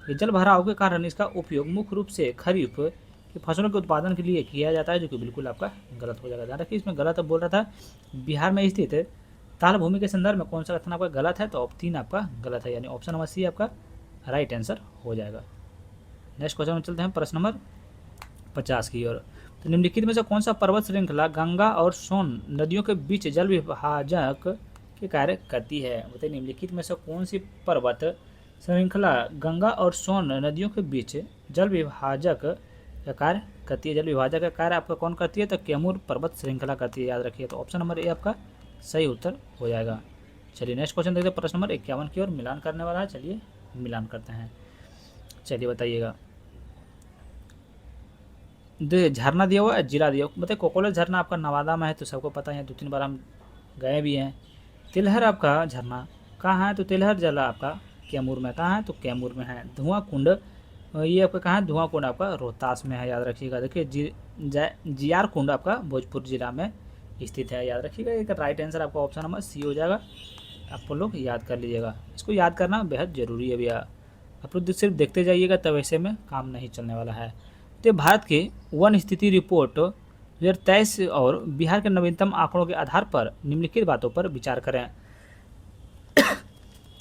ये जल भराव के कारण इसका उपयोग मुख्य रूप से खरीफ की फसलों के उत्पादन के लिए किया जाता है, जो कि बिल्कुल आपका गलत हो जाएगा। ध्यान रखिए, इसमें गलत बोल रहा था बिहार में स्थित ताल भूमि के संदर्भ में कौन सा कथन आपका गलत है, तो 3 आपका गलत है, यानी ऑप्शन नंबर सी आपका राइट आंसर हो जाएगा। नेक्स्ट क्वेश्चन में चलते हैं प्रश्न नंबर 50 की ओर। तो निम्नलिखित में से कौन सा पर्वत श्रृंखला गंगा और सोन नदियों के बीच जल विभाजक के कार्य करती है? बताइए, निम्नलिखित में से कौन सी पर्वत श्रृंखला गंगा और सोन नदियों के बीच जल विभाजक का कार्य करती है? जल विभाजक का कार्य आपका कौन करती है? तो कैमूर पर्वत श्रृंखला करती है, याद रखिए। तो ऑप्शन नंबर ए आपका सही उत्तर हो जाएगा। चलिए नेक्स्ट क्वेश्चन देखते हैं, प्रश्न नंबर 51 की ओर मिलान करने वाला है। चलिए मिलान करते हैं। चलिए बताइएगा, झरना दिया हुआ है, जिला दिया हुआ। बताइए, कोकोले झरना आपका नवादा में है, तो सबको पता है, 2-3 बार हम गए भी हैं। तिलहर आपका झरना कहाँ है? तो तिलहर जला आपका कैमूर में। कहाँ है? तो कैमूर में है। धुआं कुंड ये आपका कहाँ है? धुआं कुंड आपका रोहतास में है, याद रखिएगा। देखिए, जियार कुंड आपका भोजपुर जिला में स्थित है, याद रखिएगा। एक राइट आंसर आपका ऑप्शन नंबर सी हो जाएगा। आप लोग याद कर लीजिएगा, इसको याद करना बेहद ज़रूरी है भैया। आप लोग सिर्फ देखते जाइएगा, तब ऐसे में काम नहीं चलने वाला है। तो भारत के वन स्थिति रिपोर्ट 2023 और बिहार के नवीनतम आंकड़ों के आधार पर निम्नलिखित बातों पर विचार करें।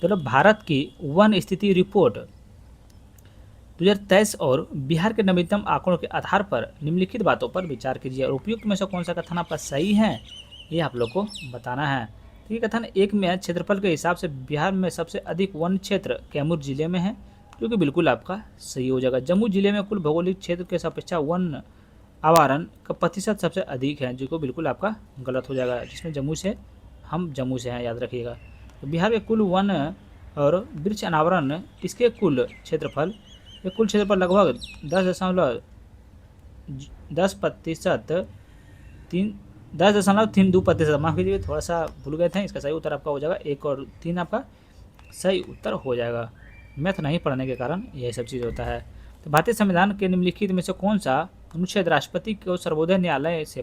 तो भारत की वन स्थिति रिपोर्ट 2023 और बिहार के नवीनतम आंकड़ों के आधार पर निम्नलिखित बातों पर विचार कीजिए, और उपयुक्त में से कौन सा कथन आपका सही है, ये आप लोग को बताना है। तो ये कथन एक में क्षेत्रफल के हिसाब से बिहार में सबसे अधिक वन क्षेत्र कैमूर जिले में है, जो कि बिल्कुल आपका सही हो जाएगा। जम्मू जिले में कुल भौगोलिक क्षेत्र के सापेक्षा वन आवरण का प्रतिशत सबसे अधिक है, जो कि बिल्कुल आपका गलत हो जाएगा, जिसमें जम्मू से हैं, याद रखिएगा। तो बिहार के कुल वन और वृक्ष अनावरण इसके कुल क्षेत्रफल लगभग 10.32%। माफ कीजिए, थोड़ा सा भूल गए थे। इसका सही उत्तर आपका हो जाएगा 1 और 3 आपका सही उत्तर हो जाएगा। मैथ नहीं पढ़ने के कारण यही सब चीज़ होता है। तो भारतीय संविधान के निम्नलिखित में से कौन सा अनुच्छेद राष्ट्रपति को सर्वोदय न्यायालय से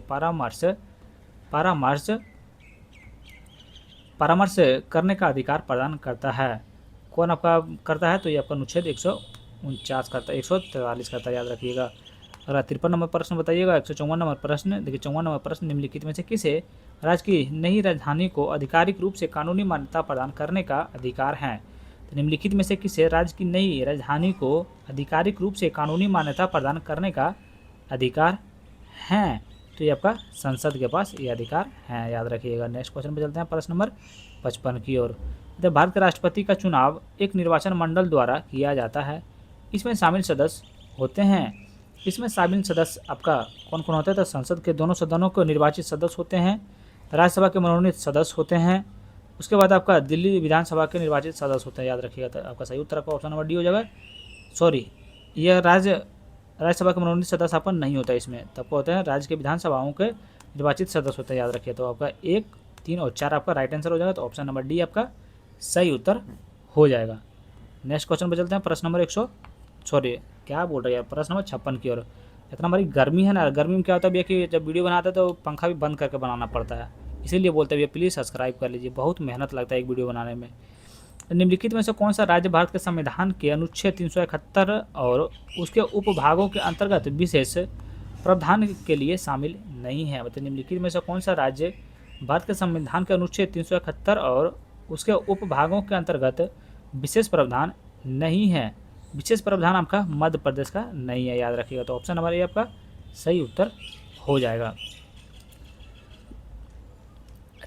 परामर्श करने का अधिकार प्रदान करता है? कौन आपका करता है? तो ये आपका अनुच्छेद 149 करता है, 143 करता है, याद रखिएगा। अगर 53 नंबर प्रश्न बताइएगा। 154 नंबर प्रश्न देखिए, 54 नंबर प्रश्न, निम्नलिखित में से किसे राज्य की नई राजधानी को आधिकारिक रूप से कानूनी मान्यता प्रदान करने का अधिकार है? तो निम्नलिखित में से किसे राज्य की नई राजधानी को आधिकारिक रूप से कानूनी मान्यता प्रदान करने का अधिकार है? तो ये आपका संसद के पास ये अधिकार है, याद रखिएगा। नेक्स्ट क्वेश्चन पे चलते हैं, प्रश्न नंबर 55 की ओर। जब भारत के राष्ट्रपति का चुनाव एक निर्वाचन मंडल द्वारा किया जाता है, इसमें शामिल सदस्य आपका कौन कौन होते हैं? तो संसद के दोनों सदनों के निर्वाचित सदस्य होते हैं, राज्यसभा के मनोनीत सदस्य होते हैं, उसके बाद आपका दिल्ली विधानसभा के निर्वाचित सदस्य होते हैं, याद रखिएगा। तो आपका सही उत्तर का ऑप्शन नंबर डी हो जाएगा। सॉरी, यह राज्यसभा के मनोनीत सदस्य आपका नहीं होता है इसमें, तब को होते हैं राज्य के विधानसभाओं के निर्वाचित सदस्य होते हैं, याद रखिए। तो आपका 1, 3 और 4 आपका राइट आंसर हो जाएगा। तो ऑप्शन नंबर डी आपका सही उत्तर हो जाएगा। नेक्स्ट क्वेश्चन पर चलते हैं, प्रश्न नंबर प्रश्न नंबर 56 की ओर। इतना हमारी गर्मी है ना, गर्मी में क्या होता है भैया कि जब वीडियो बनाते हैं तो पंखा भी बंद करके बनाना पड़ता है, इसीलिए बोलते हैं भैया प्लीज़ सब्सक्राइब कर लीजिए, बहुत मेहनत लगता है एक वीडियो बनाने में। निम्नलिखित में से कौन सा राज्य भारत के संविधान के अनुच्छेद 371 और उसके उपभागों के अंतर्गत विशेष प्रावधान के लिए शामिल नहीं है? मतलब निम्नलिखित में से कौन सा राज्य भारत के संविधान के अनुच्छेद 371 और उसके उपभागों के अंतर्गत विशेष प्रावधान नहीं है? विशेष प्रावधान आपका मध्य प्रदेश का नहीं है, याद रखिएगा। तो ऑप्शन नंबर ए आपका सही उत्तर हो जाएगा।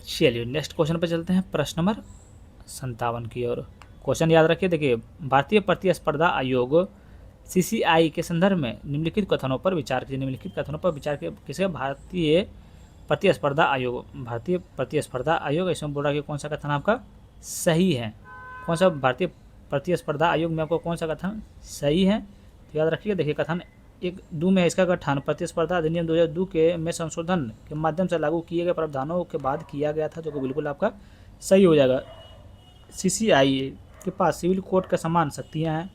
चलिए नेक्स्ट क्वेश्चन पर चलते हैं, प्रश्न नंबर 57 की ओर। क्वेश्चन याद रखिए, देखिए भारतीय प्रतिस्पर्धा आयोग CCI के संदर्भ में निम्नलिखित कथनों पर विचार कीजिए। निम्नलिखित कथनों पर विचार किसके? भारतीय प्रतिस्पर्धा आयोग। भारतीय प्रतिस्पर्धा आयोग, इसमें बोल रहा है कि कौन सा कथन आपका सही है। कौन सा भारतीय प्रतिस्पर्धा आयोग में आपको कौन सा कथन सही है? तो याद रखिए, देखिए कथन 1(2) में इसका गठन प्रतिस्पर्धा अधिनियम 2002 के में संशोधन के माध्यम से लागू किए गए प्रावधानों के बाद किया गया था, जो कि बिल्कुल आपका सही हो जाएगा। CCI के पास सिविल कोर्ट के समान शक्तियाँ हैं,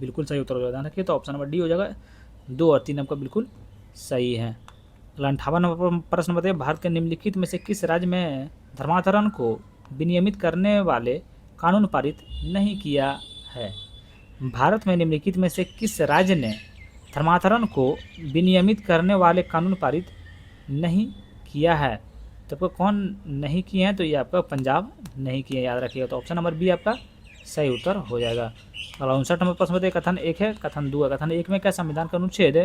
बिल्कुल सही उत्तर हो जाएगा। ध्यान रखिए, तो ऑप्शन नंबर डी हो जाएगा। 2 और 3 आपका बिल्कुल सही है। 58 नंबर प्रश्न बताइए, भारत के निम्नलिखित में से किस राज्य में धर्मांतरण को विनियमित करने वाले कानून पारित नहीं किया है? भारत में निम्नलिखित में से किस राज्य ने धर्मांतरण को विनियमित करने वाले कानून पारित नहीं किया है? तो आपको कौन नहीं किए हैं? तो ये आपका पंजाब नहीं किए, याद रखिएगा। तो ऑप्शन नंबर बी आपका सही उत्तर हो जाएगा। और 59 नंबर प्रश्न बताइए, कथन 1 है, कथन 2 है। कथन 1 में क्या संविधान का अनुच्छेद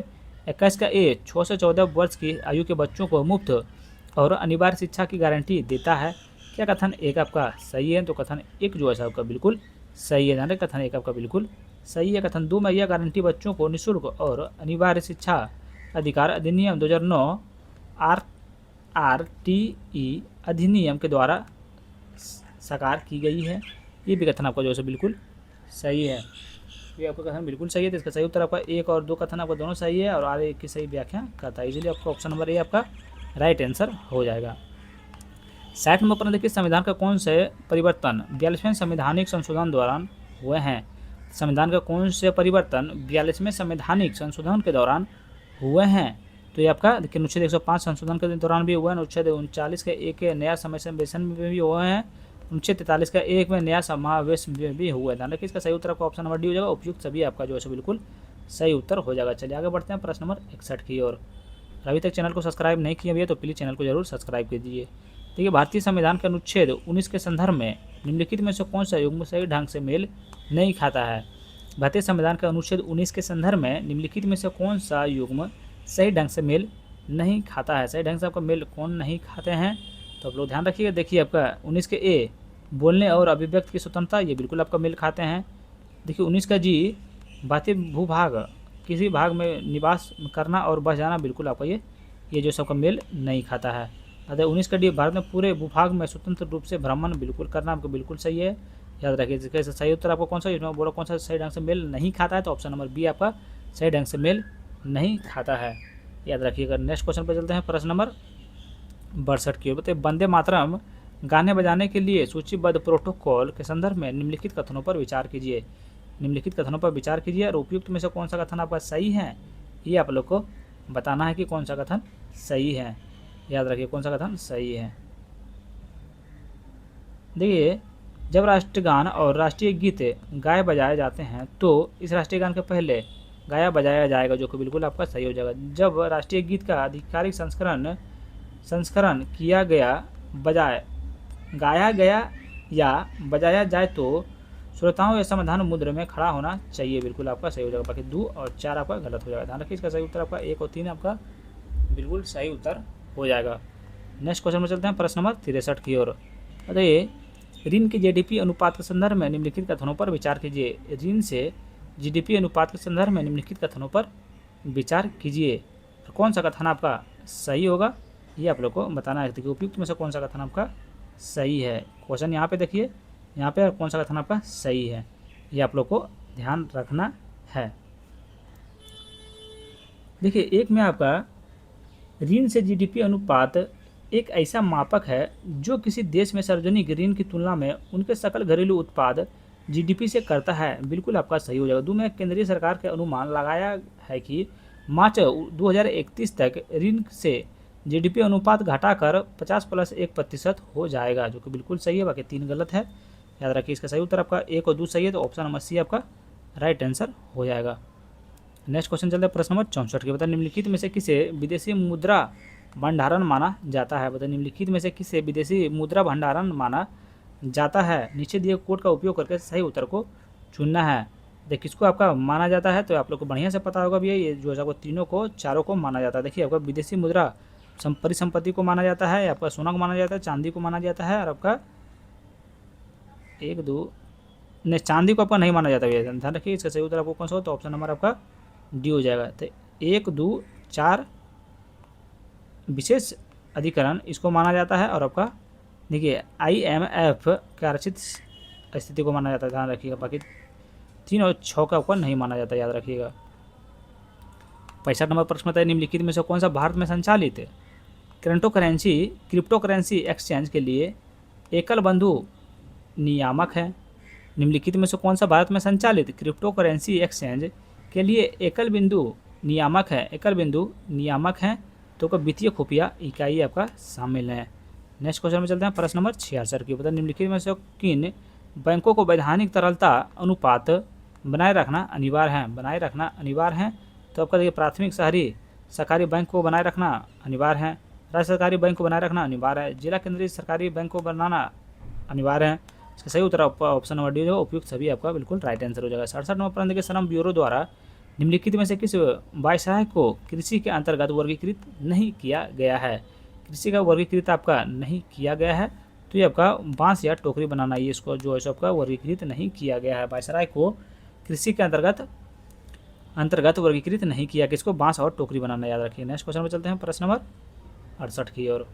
21 का ए 6 से 14 वर्ष की आयु के बच्चों को मुफ्त और अनिवार्य शिक्षा की गारंटी देता है? क्या कथन 1 आपका सही है? तो कथन 1 जो है आपका बिल्कुल सही है। ध्यान रखें, कथन 1 आपका बिल्कुल सही है। कथन 2 में यह गारंटी बच्चों को निःशुल्क और अनिवार्य शिक्षा अधिकार अधिनियम 2009 RTE अधिनियम के द्वारा साकार की गई है। ये भी कथन आपका जो है बिल्कुल सही है। ये आपका कथन बिल्कुल सही है। तो इसका सही उत्तर आपका 1 और 2 कथन आपका दोनों सही है, और आगे की सही व्याख्या करता है, इसलिए आपका ऑप्शन नंबर ए आपका राइट आंसर हो जाएगा। 60 नंबर पर देखिए, संविधान का कौन से परिवर्तन 42वें संवैधानिक संशोधन दौरान हुए हैं? संविधान का कौन से परिवर्तन 42वें संवैधानिक संशोधन के दौरान हुए हैं? तो ये आपका देखिए अनुच्छेद 105 संशोधन के दौरान भी हुआ है, अनुच्छेद 39 के एक नया समावेशन में भी हुए हैं, अनुच्छेद 43 का एक में नया समावेश भी हुआ है। ध्यान रखिए, इसका सही उत्तर आपका ऑप्शन नंबर डी हो जाएगा। उपयुक्त सभी आपका जो है बिल्कुल सही उत्तर हो जाएगा। चलिए आगे बढ़ते हैं प्रश्न नंबर 61 की ओर। अभी तक चैनल को सब्सक्राइब नहीं किया भैया तो प्लीज़ चैनल को जरूर सब्सक्राइब कीजिए। देखिए, भारतीय संविधान के अनुच्छेद 19 के संदर्भ में निम्नलिखित में से कौन सा युग्म सही ढंग से मेल नहीं खाता है? भारतीय संविधान के अनुच्छेद 19 के संदर्भ में निम्नलिखित में से कौन सा युग्म सही ढंग से मेल नहीं खाता है? सही ढंग से आपका मेल कौन नहीं खाते हैं? तो आप लोग ध्यान रखिएगा। देखिए आपका 19 के ए बोलने और अभिव्यक्ति की स्वतंत्रता, ये बिल्कुल आपका मेल खाते हैं। देखिए 19 का जी भारतीय भूभाग किसी भाग में निवास करना और बस जाना, बिल्कुल आपका ये जो सबका मेल नहीं खाता है। अतः 19 का डी भारत में पूरे भूभाग में स्वतंत्र रूप से भ्रमण बिल्कुल करना आपको बिल्कुल सही है, याद रखिए। इसका सही उत्तर आपको कौन सा इसमें बोलो कौन सा सही ढंग से मेल नहीं खाता है? तो ऑप्शन नंबर बी आपका सही ढंग से मेल नहीं खाता है, याद रखिएगा। नेक्स्ट क्वेश्चन पर चलते हैं, प्रश्न नंबर 62 की ओर। बताइए, वंदे मातरम गाने बजाने के लिए सूचीबद्ध प्रोटोकॉल के संदर्भ में निम्नलिखित कथनों पर विचार कीजिए। निम्नलिखित कथनों पर विचार कीजिए और उपयुक्त में से कौन सा कथन आपका सही है, ये आप लोग को बताना है कि कौन सा कथन सही है। याद रखिए कौन सा कथन सही है। देखिए, जब राष्ट्रगान और राष्ट्रीय गीत गाए बजाए जाते हैं तो इस राष्ट्रीय गान के पहले गाया बजाया जाएगा, जो कि बिल्कुल आपका सही हो जाएगा। जब राष्ट्रीय गीत का आधिकारिक संस्करण किया गया गाया गया या बजाया जाए तो श्रोताओं या समाधान मुद्र में खड़ा होना चाहिए, बिल्कुल आपका सही हो जाएगा। बाकी 2 और 4 आपका गलत हो जाएगा। ध्यान रखिए, इसका सही उत्तर आपका 1 और 3 आपका बिल्कुल सही उत्तर हो जाएगा। नेक्स्ट क्वेश्चन में चलते हैं, प्रश्न नंबर 63 की ओर। बताइए, ऋण के GDP अनुपात के संदर्भ में निम्नलिखित कथनों पर विचार कीजिए। ऋण से GDP अनुपात के संदर्भ में निम्नलिखित कथनों पर विचार कीजिए। तो कौन सा कथन आपका सही होगा, ये आप लोग को बताना है। देखिए, उपयुक्त में से कौन सा कथन आपका सही है। क्वेश्चन यहाँ पे देखिए, यहाँ पे कौन सा कथन आपका सही है, ये आप लोग को ध्यान रखना है। देखिए, एक में आपका ऋण से GDP अनुपात एक ऐसा मापक है जो किसी देश में सार्वजनिक ऋण की तुलना में उनके सकल घरेलू उत्पाद GDP से करता है, बिल्कुल आपका सही हो जाएगा। 2 में केंद्रीय सरकार के अनुमान लगाया है कि मार्च 2031 तक ऋण से GDP अनुपात घटाकर 50+1% हो जाएगा, जो कि बिल्कुल सही है। बाकी 3 गलत है, याद रखिए। इसका सही उत्तर आपका 1 और 2 सही है, तो ऑप्शन नंबर सी आपका राइट आंसर हो जाएगा। नेक्स्ट क्वेश्चन चलते हैं, प्रश्न नंबर 64 के। बता, निम्नलिखित में से किसे विदेशी मुद्रा भंडारण माना जाता है? बता, निम्नलिखित में से किसे विदेशी मुद्रा भंडारण माना जाता है? नीचे दिए कोड का उपयोग करके सही उत्तर को चुनना है। देखिए, किसको आपका माना जाता है, तो आप लोग को बढ़िया से पता होगा भैया, ये जो है आपको तीनों को चारों को माना जाता है। देखिए, आपका विदेशी मुद्रा परिसंपत्ति को माना जाता है, आपका सोना को माना जाता है, चांदी को माना जाता है, और आपका 1 2 नहीं, चांदी को आपका नहीं माना जाता है। ध्यान रखिए, इसका सही उत्तर आपको कौन सा हो, तो ऑप्शन नंबर आपका डी हो जाएगा। तो 1 2 4 विशेष अधिकरण इसको माना जाता है, और आपका देखिए IMF का आरक्षित स्थिति को माना जाता है, ध्यान रखिएगा। बाकी 3 और 6 का आपका नहीं माना जाता, याद रखिएगा। 65 नंबर प्रश्न बताइए, निम्नलिखित में से कौन सा भारत में संचालित क्रिप्टो करेंसी एक्सचेंज के लिए एकल बिंदु नियामक है। निम्नलिखित में से कौन सा भारत में संचालित क्रिप्टो करेंसी एक्सचेंज के लिए एकल बिंदु नियामक है। एकल बिंदु नियामक है तो का वित्तीय खुफिया इकाई आपका शामिल है। नेक्स्ट क्वेश्चन में चलते हैं, प्रश्न नंबर 66 की। बताइए, निम्नलिखित में से किन बैंकों को वैधानिक तरलता अनुपात बनाए रखना अनिवार्य है। बनाए रखना अनिवार्य है तो आपका देखिए प्राथमिक शहरी सरकारी बैंक को बनाए रखना अनिवार्य है, राज्य सरकारी बैंक को बनाए रखना अनिवार्य है, जिला केंद्रीय सरकारी बैंक को बनाना अनिवार्य है। इसका सही उत्तर ऑप्शन नंबर डी जो उपयुक्त सभी आपका बिल्कुल राइट आंसर हो जाएगा। 67 नंबर प्रश्न देखिए, श्रम ब्यूरो द्वारा निम्नलिखित में से किस व्यवसाय को कृषि के अंतर्गत वर्गीकृत नहीं किया गया है। कृषि का वर्गीकृत आपका नहीं किया गया है, तो ये आपका बांस या टोकरी बनाना, ये इसको जो है सो आपका वर्गीकृत नहीं किया गया है। वायसराय को कृषि के अंतर्गत वर्गीकृत नहीं किया, किसको, बांस और टोकरी बनाना, याद रखिए। नेक्स्ट क्वेश्चन में चलते हैं, प्रश्न नंबर 68 की ओर।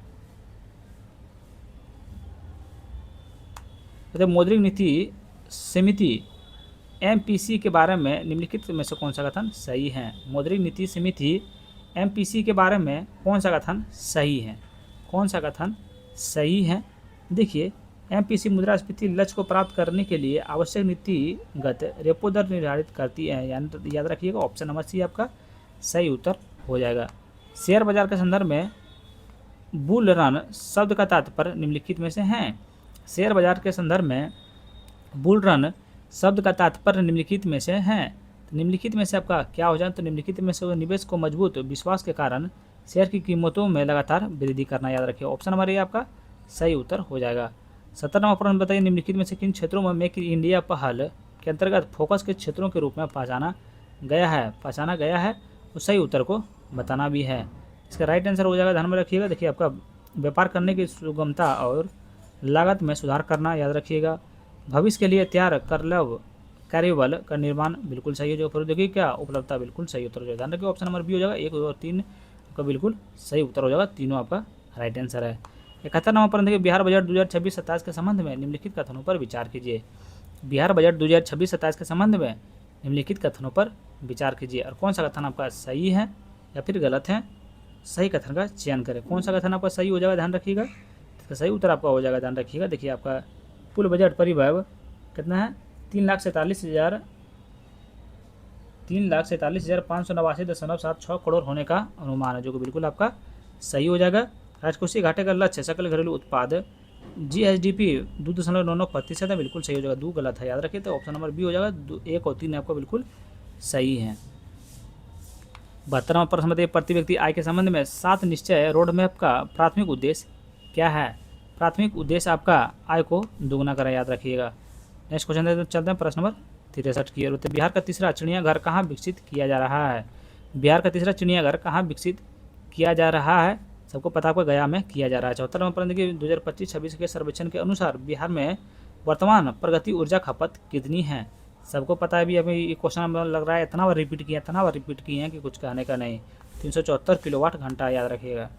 मौद्रिक नीति समिति MPC के बारे में निम्नलिखित में से कौन सा कथन सही है। मौद्रिक नीति समिति MPC के बारे में कौन सा कथन सही है। कौन सा कथन सही है, देखिए MPC मुद्रास्फीति लक्ष्य को प्राप्त करने के लिए आवश्यक नीतिगत रेपो दर निर्धारित करती है, याद रखिएगा। ऑप्शन नंबर सी आपका सही उत्तर हो जाएगा। शेयर बाजार के संदर्भ में बुल रन शब्द का तात्पर्य निम्नलिखित में से है। शेयर बाजार के संदर्भ में बुल रन शब्द का तात्पर्य निम्नलिखित में से है। तो निम्नलिखित में से आपका क्या हो जाए, तो निम्नलिखित में से निवेश को मजबूत विश्वास के कारण शेयर की कीमतों में लगातार वृद्धि करना, याद रखिए। ऑप्शन नंबर ए आपका सही उत्तर हो जाएगा। 70 नंबर प्रश्न बताइए, निम्नलिखित में से किन क्षेत्रों में मेक इन इंडिया पहल के अंतर्गत फोकस के क्षेत्रों के रूप में पहचाना गया है, तो सही उत्तर को बताना भी है। इसका राइट आंसर हो जाएगा, ध्यान में रखिएगा। देखिए आपका व्यापार करने की सुगमता और लागत में सुधार करना, याद रखिएगा। भविष्य के लिए तैयार कार्यबल का निर्माण, बिल्कुल सही हो जाएगा। प्रौद्योगिकी क्या उपलब्धता, बिल्कुल सही उत्तर हो जाएगा। ध्यान रखिए, ऑप्शन नंबर बी हो जाएगा। 1 और 3 का बिल्कुल सही उत्तर हो जाएगा, तीनों आपका राइट आंसर है। 71 नंबर पर देखिए, बिहार बजट 2026-27 के संबंध में निम्नलिखित कथनों पर विचार कीजिए। बिहार बजट 2026-27 के संबंध में निम्नलिखित कथनों पर विचार कीजिए, और कौन सा कथन आपका सही है या फिर गलत है, सही कथन का चयन करें। कौन सा कथन आपका सही हो जाएगा, ध्यान रखिएगा। इसका सही उत्तर आपका हो जाएगा, ध्यान रखिएगा। देखिए आपका कुल बजट परिव्यय कितना है, 3,47,589.76 करोड़ होने का अनुमान है, जो कि बिल्कुल आपका सही हो जाएगा। राजकोषीय घाटे का लक्ष्य सकल घरेलू उत्पाद GSDP 2.99% है, बिल्कुल सही हो जाएगा। 2 गलत है, याद रखिए। तो ऑप्शन नंबर बी हो जाएगा। 1 और 3 आपका बिल्कुल सही है। 72वां प्रश्न बताइए, प्रति व्यक्ति आय के संबंध में 7 निश्चय रोड मैप का प्राथमिक उद्देश्य क्या है। प्राथमिक उद्देश्य आपका आय को दोगुना करें, याद रखिएगा। नेक्स्ट क्वेश्चन चलते हैं, प्रश्न नंबर 63 की ओर। बिहार का तीसरा चिड़ियाघर कहाँ विकसित किया जा रहा है। बिहार का तीसरा चिड़ियाघर कहाँ विकसित किया जा रहा है, सबको पता आपको गया में किया जा रहा है। 74 नंबर प्रश्न देखिए, 2025-26 के सर्वेक्षण के अनुसार बिहार में वर्तमान प्रगति ऊर्जा खपत कितनी है। सबको पता है, अभी ये क्वेश्चन लग रहा है इतना बार रिपीट किए हैं कि कुछ कहने का नहीं। 374 किलोवाट घंटा, याद रखिएगा।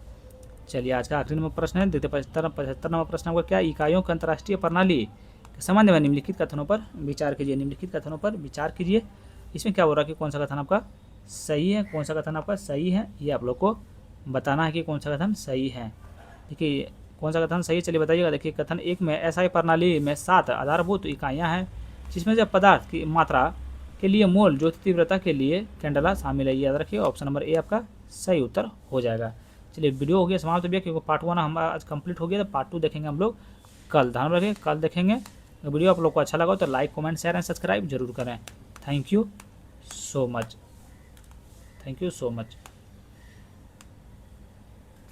चलिए आज का आखिरी नंबर प्रश्न है, देखते 75 नंबर प्रश्न आपका, क्या इकाइयों की अंतर्राष्ट्रीय प्रणाली के संबंध में निम्नलिखित कथनों पर विचार कीजिए। निम्नलिखित कथनों पर विचार कीजिए। इसमें क्या हो रहा है कि कौन सा कथन आपका सही है, कौन सा कथन आपका सही है, ये आप लोग को बताना है कि कौन सा कथन सही है। देखिए कौन सा कथन सही है, चलिए बताइएगा। देखिए कथन 1 में SI प्रणाली में 7 आधारभूत इकाइयाँ हैं, जिसमें से पदार्थ की मात्रा के लिए मोल, ज्योति तीव्रता के लिए कैंडला शामिल है, याद रखिए। ऑप्शन नंबर ए आपका सही उत्तर हो जाएगा। चलिए वीडियो हो गया समाप्त भैया, क्योंकि पार्ट 1 हम आज कंप्लीट हो गया, तो पार्ट 2 देखेंगे हम लोग कल। ध्यान रखें, कल देखेंगे। वीडियो आप लोग को अच्छा लगा तो like, comment, share and subscribe जरूर करें। Thank you so much.